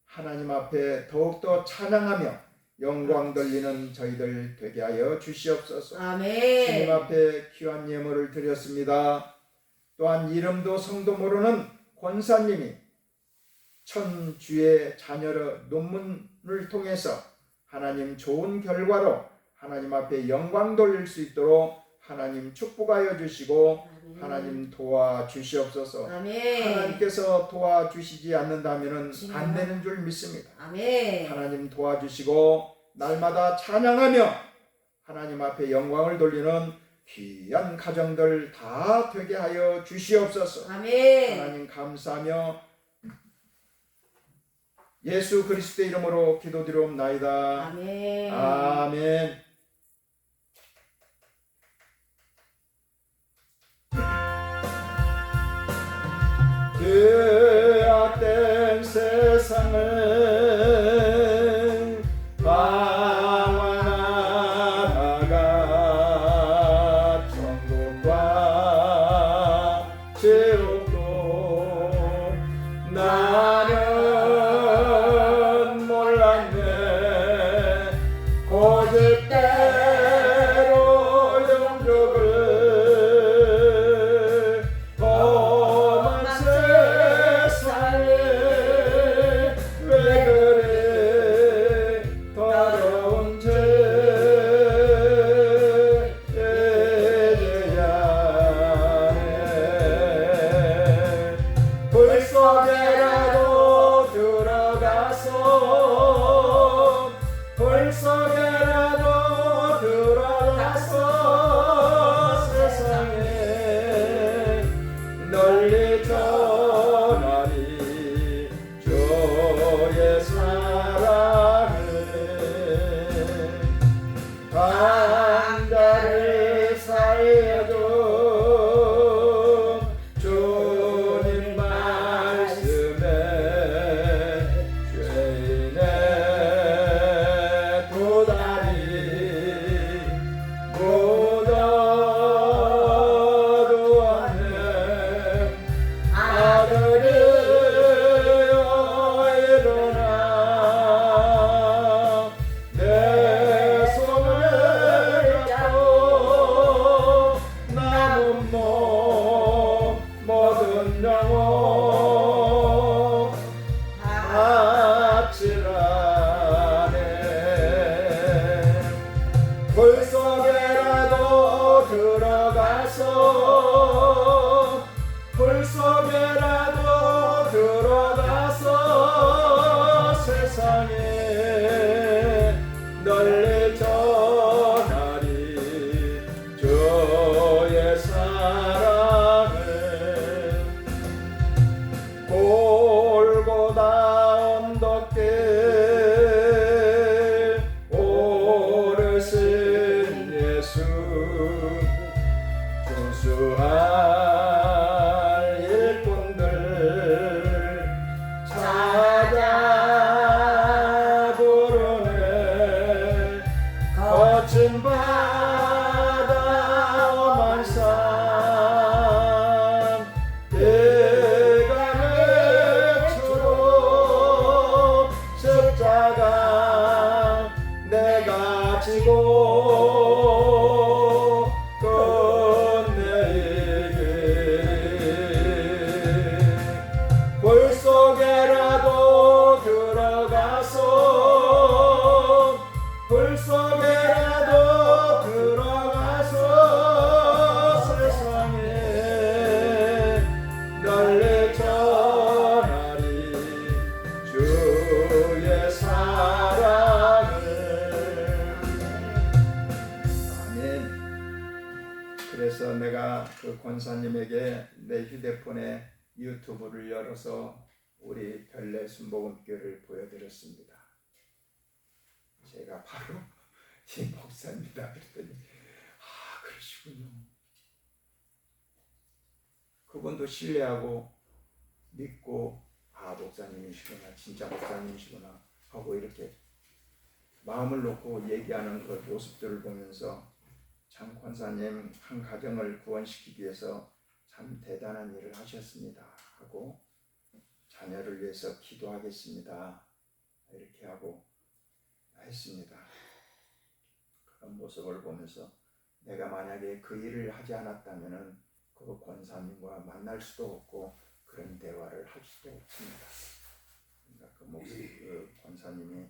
하나님 앞에 더욱더 찬양하며 영광 돌리는 저희들 되게 하여 주시옵소서. 아멘. 주님 앞에 귀한 예물을 드렸습니다. 또한 이름도 성도 모르는 권사님이 천주의 자녀로 논문을 통해서 하나님 좋은 결과로 하나님 앞에 영광 돌릴 수 있도록 하나님 축복하여 주시고 아멘. 하나님 도와주시옵소서. 아멘. 하나님께서 도와주시지 않는다면 진짜. 안 되는 줄 믿습니다. 아멘. 하나님 도와주시고 날마다 찬양하며 하나님 앞에 영광을 돌리는 귀한 가정들 다 되게 하여 주시옵소서. 아멘. 하나님 감사하며 예수 그리스도의 이름으로 기도드리옵나이다. 아멘. 아멘. 죄악된 세상을 방황하다가 천국과 지옥도 나는 몰랐네. 고집대로 영적을 험한 세상에 왜 그래 더러운 죄야 해. 불 속에라도 들어가서 불 속에라도 들어가서 세상에 널리 전하리 주의 사랑을. 환자를 살려줘 주님 말씀에 죄인의 두 다리 묻어두었네. 아들이여 일어나 내 손을 잡고 남은 모든 영혼 바치라네. 불 속에라도 들어가서 불 속에라도 들어가서 세상에 널리 전하리 주의 사랑을. 골고다 언덕길 오르신 예수 준수할 일꾼들 찾아 부르네. 거친 바다 험한 산 대강을 치고 십자가 내가 지고 끝내리리. 불 속에라도 들어가서 불 속에라도 들어가서 세상에 널리 전하리 주의 사랑을. 아멘. 그래서 내가 그 권사님에게 내 휴대폰에 유튜브를 열어서 우리 별내 순복음교를 보여드렸습니다. 제가 바로 이 목사입니다 그랬더니 아 그러시군요. 그분도 신뢰하고 믿고 아 목사님이시구나 진짜 목사님이시구나 하고 이렇게 마음을 놓고 얘기하는 그 모습들을 보면서 참 권사님 한 가정을 구원시키기 위해서 참 대단한 일을 하셨습니다 하고 자녀를 위해서 기도하겠습니다 이렇게 하고 했습니다. 그런 모습을 보면서 내가 만약에 그 일을 하지 않았다면은 그 권사님과 만날 수도 없고 그런 대화를 할 수도 없습니다. 그러니까 그 모습, 그 권사님이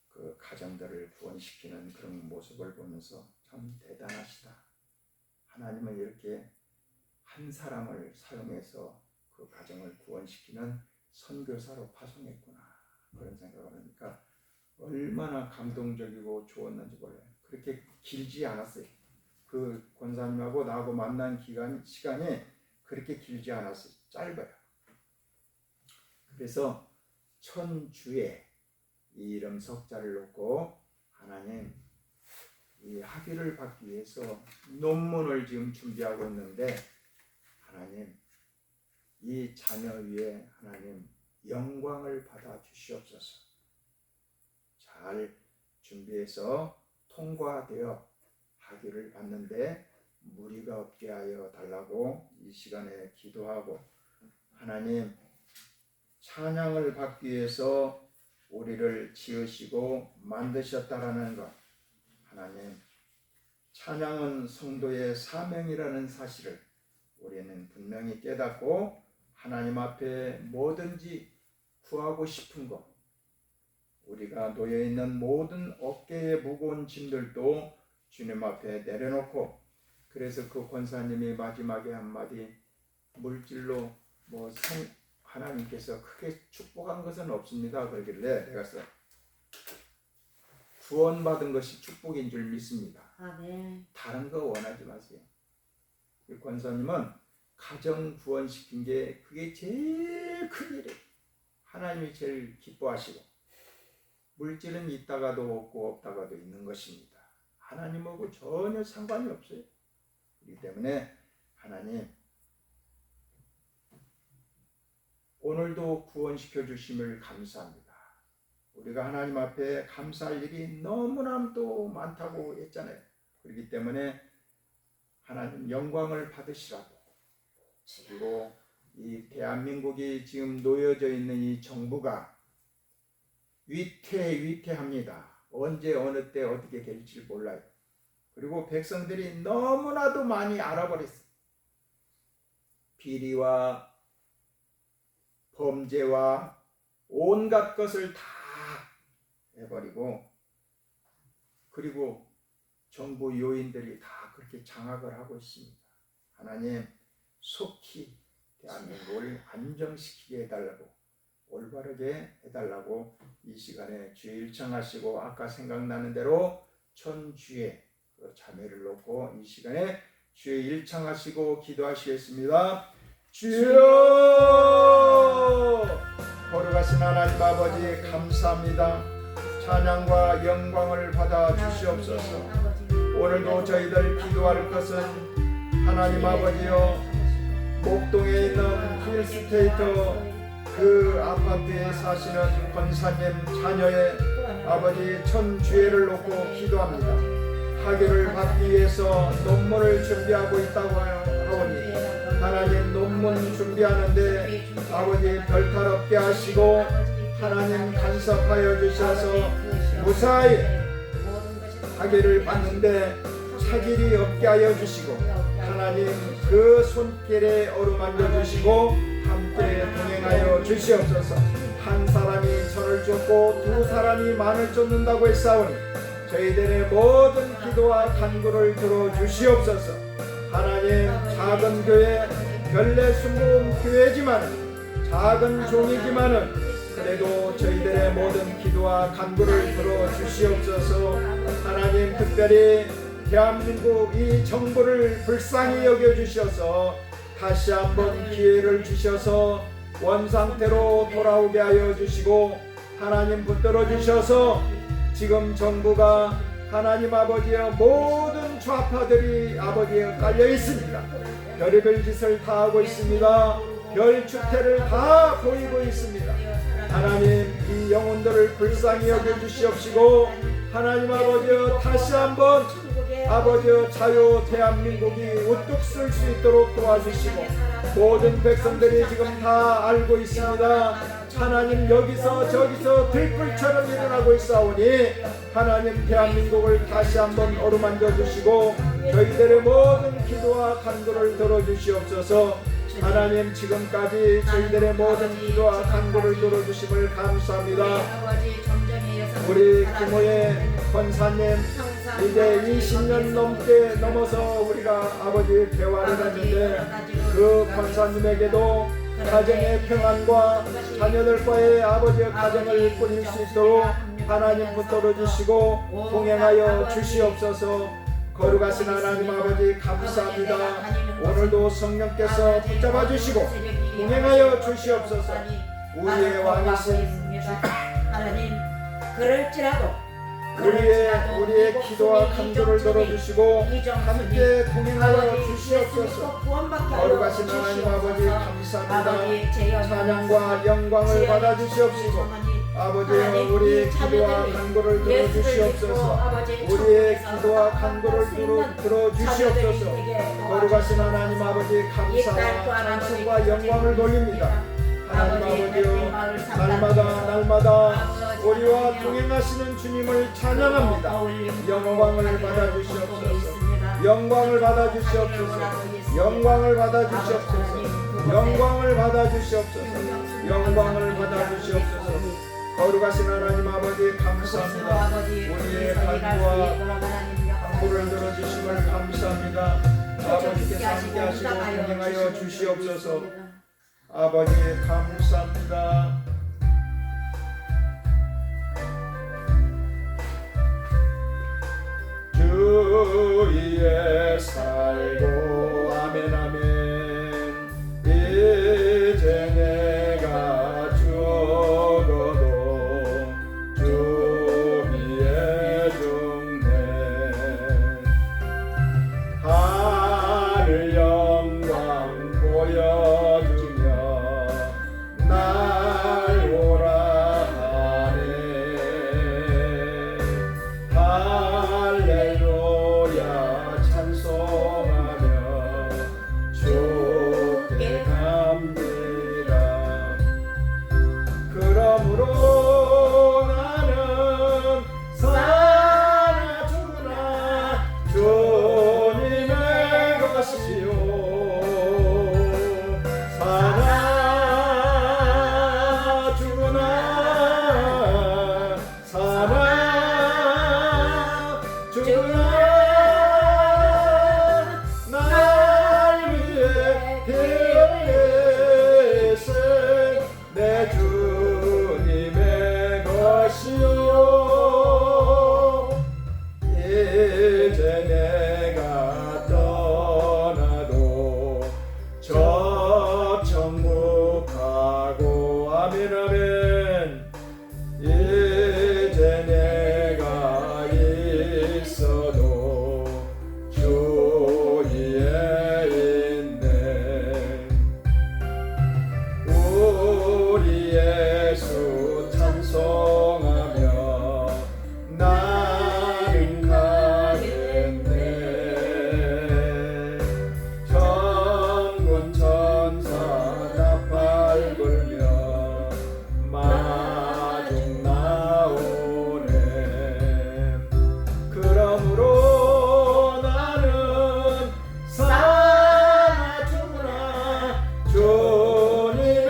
그 가정들을 구원시키는 그런 모습을 보면서 참 대단하시다 하나님은 이렇게 한 사람을 사용해서 그 가정을 구원시키는 선교사로 파송했구나, 그런 생각을 하니까 얼마나 감동적이고 좋았는지 몰라요. 그렇게 길지 않았어요. 그 권사님하고 나하고 만난 시간이 그렇게 길지 않았어요. 짧아요. 그래서 천주에 이 이름 석자를 놓고 하나님 이 학위를 받기 위해서 논문을 지금 준비하고 있는데, 하나님 이 자녀 위에 하나님 영광을 받아 주시옵소서. 잘 준비해서 통과되어 학위를 받는데 무리가 없게 하여 달라고 이 시간에 기도하고, 하나님 찬양을 받기 위해서 우리를 지으시고 만드셨다라는 것, 하나님 찬양은 성도의 사명이라는 사실을 우리는 분명히 깨닫고 하나님 앞에 뭐든지 구하고 싶은 것, 우리가 놓여있는 모든 어깨에 무거운 짐들도 주님 앞에 내려놓고, 그래서 그 권사님이 마지막에 한마디, 물질로 하나님께서 크게 축복한 것은 없습니다 그러길래 내가 구원받은 것이 축복인 줄 믿습니다. 아멘. 다른 거 원하지 마세요. 그 권사님은 가정 구원시킨 게 그게 제일 큰 일이에요. 하나님이 제일 기뻐하시고, 물질은 있다가도 없고 없다가도 있는 것입니다. 하나님하고 전혀 상관이 없어요. 그렇기 때문에 하나님 오늘도 구원시켜 주심을 감사합니다. 우리가 하나님 앞에 감사할 일이 너무나도 많다고 했잖아요. 그렇기 때문에 하나님 영광을 받으시라고, 그리고 이 대한민국이 지금 놓여져 있는 이 정부가 위태합니다. 언제 어느 때 어떻게 될지 몰라요. 그리고 백성들이 너무나도 많이 알아버렸어요. 비리와 범죄와 온갖 것을 다 해버리고, 그리고 정부 요인들이 다 그렇게 장악을 하고 있습니다. 하나님 속히 대한민국을 안정시키게 해달라고, 올바르게 해달라고 이 시간에 주의 일청하시고, 아까 생각나는 대로 천주에 그 자매를 놓고 이 시간에 주의 일청하시고 기도하시겠습니다. 주여, 거룩하신 하나님 아버지 감사합니다. 찬양과 영광을 받아 주시옵소서. 오늘도 저희들 기도할 것은 하나님 아버지여, 목동에 있는 힐스테이트 그 아파트에 사시는 권사님 자녀의 아버지 천주애를 놓고 기도합니다. 학위를 받기 위해서 논문을 준비하고 있다고 하오니, 하나님 논문 준비하는데 아버지 별탈 없게 하시고, 하나님 간섭하여 주셔서 무사히 학위를 받는데 차질이 없게 하여 주시고, 하나님 그 손길에 어루만져 주시고 함께 동행하여 주시옵소서. 한 사람이 천을 쫓고 두 사람이 만을 쫓는다고 했사오니 저희들의 모든 기도와 간구를 들어주시옵소서. 하나님 작은 교회, 별내 순복음 교회지만 작은 종이지만은 그래도 저희들의 모든 기도와 간구를 들어주시옵소서. 하나님 특별히 대한민국 이 정부를 불쌍히 여겨주셔서 다시 한번 기회를 주셔서 원상태로 돌아오게 하여 주시고, 하나님 붙들어 주셔서 지금 정부가 하나님 아버지의 모든 좌파들이 아버지에 깔려 있습니다. 별의별 짓을 다 하고 있습니다. 별 추태를 다 보이고 있습니다. 하나님 이 영혼들을 불쌍히 여겨주시옵시고, 하나님 아버지여 다시 한번 아버지여 자유 대한민국이 우뚝 설 수 있도록 도와주시고, 모든 백성들이 지금 다 알고 있습니다. 하나님 여기서 저기서 들불처럼 일어나고 있사오니 하나님 대한민국을 다시 한번 어루만져 주시고 저희들의 모든 기도와 간구를 들어주시옵소서. 하나님 지금까지 저희들의 모든 기도와 간구를 들어주심을 감사합니다. 우리 김호의 권사님 이제 20년 넘게 넘어서 우리가 아버지 대화를 했는데 그 권사님에게도 가정의 평안과 자녀들과의 아버지의 가정을 꾸릴 수 있도록 하나님 붙들어 주시고 동행하여 주시옵소서. 거룩하신 하나님 아버지 감사합니다. 오늘도 성령께서 붙잡아 주시고 동행하여 주시옵소서. 우리의 왕이신 하나님 그럴지라도 우리의 기도와 간구를 들어주시고 함께 동행하여 주시옵소서. 거룩하신 하나님 아버지 감사합니다. 찬양과 영광을 받아 주시옵시고 아버지 우리의 기도와 간구를 들어주시옵소서. 우리의 기도와 간구를 들어주시옵소서. 거룩하신 하나님 아버지 감사와 찬송과 영광을 돌립니다. 하나님 아버지여 날마다 우리와 동행하시는 주님을 찬양합니다. 영광을 받아주시옵소서. 영광을 받아주시옵소서. 영광을 받아주시옵소서. 영광을 받아주시옵소서. 영광을 받아주시옵소서. 거룩하신 하나님 아버지 감사합니다. 우리의 간구와 간구를 들어주심을 감사합니다. 아버지께서 함께하시고 동행하여 주시옵소서. 아버지 감사합니다. 주위에 살고 아멘 아멘. 이제 내가 죽어도 주위에 죽네. 하늘 영광 보여주며 날 오라 하네. 할렐루야 찬송하며 주께 갑니다. 그러므로 나는 사나 죽으나 주님의 것이요 사나 죽으나 사나 죽으나 날 위해 피흘리신 내 주님의 것이요 이제 내가 떠나도 저 천국 가고 아멘 아멘. 이제 내가 있어도 주 위에 있네. 우리 예수 찬송하며 나는 가겠네. 천군 천사 나팔 불며 마중 나오네. 그러므로 나는 사나 죽으나 주님의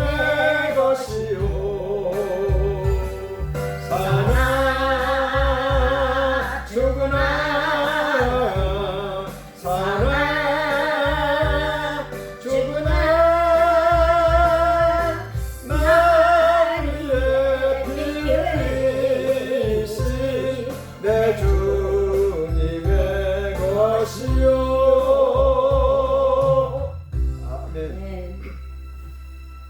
것이요 사나 죽으나 사나 죽으나 날 위해 피 흘리신 내 주님의 것이요 아멘. 네.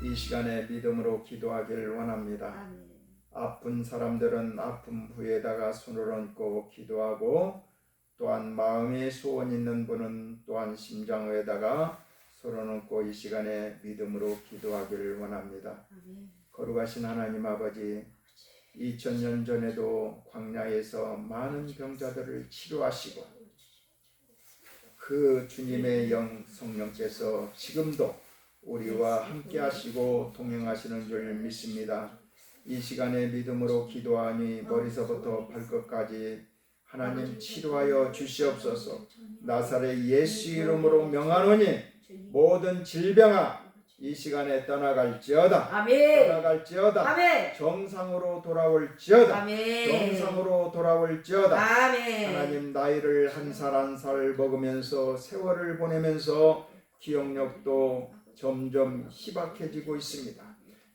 이 시간에 믿음으로 기도하기를 원합니다. 아멘. 아픈 사람들은 아픔 후에다가 손을 얹고 기도하고 또한 마음에 소원 있는 분은 또한 심장에다가 손을 얹고 이 시간에 믿음으로 기도하기를 원합니다. 아멘. 거룩하신 하나님 아버지 2000년 전에도 광야에서 많은 병자들을 치료하시고 그 주님의 영 성령께서 지금도 우리와 함께 하시고 동행하시는 줄 믿습니다. 이 시간에 믿음으로 기도하니 머리서부터 발끝까지 하나님 치료하여 주시옵소서. 나사렛 예수 이름으로 명하노니 모든 질병아 이 시간에 떠나갈지어다. 아멘. 떠나갈지어다. 아멘. 정상으로 돌아올지어다. 아멘. 정상으로 돌아올지어다. 아멘. 하나님, 나이를 한 살 한 살 먹으면서 세월을 보내면서 기억력도 점점 희박해지고 있습니다.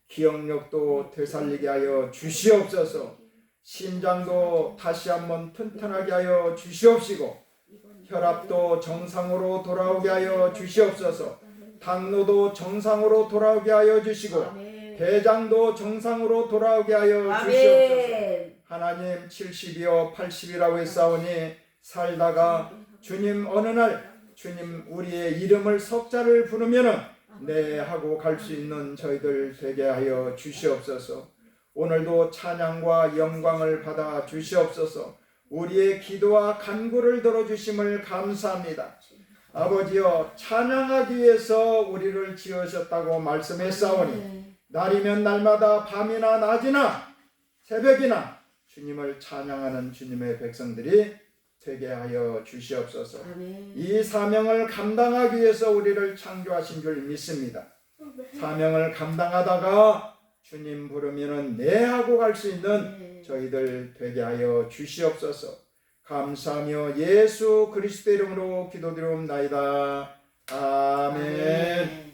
기억력도 되살리게 하여 주시옵소서. 심장도 다시 한번 튼튼하게 하여 주시옵시고, 혈압도 정상으로 돌아오게 하여 주시옵소서. 당뇨도 정상으로 돌아오게 하여 주시고, 아멘. 대장도 정상으로 돌아오게 하여 주시옵소서. 아멘. 하나님, 70이요 80이라고 했사오니 살다가 주님 어느 날 주님 우리의 이름을 석자를 부르면은 네 하고 갈 수 있는 저희들 되게 하여 주시옵소서. 오늘도 찬양과 영광을 받아 주시옵소서. 우리의 기도와 간구를 들어주심을 감사합니다. 아버지여, 찬양하기 위해서 우리를 지으셨다고 말씀했사오니 날이면 날마다 밤이나 낮이나 새벽이나 주님을 찬양하는 주님의 백성들이 되게 하여 주시옵소서. 아멘. 이 사명을 감당하기 위해서 우리를 창조하신 줄 믿습니다. 사명을 감당하다가 주님 부르면은 네 하고 갈 수 있는 저희들 되게 하여 주시옵소서. 감사하며 예수 그리스도 이름으로 기도드리옵나이다. 아멘.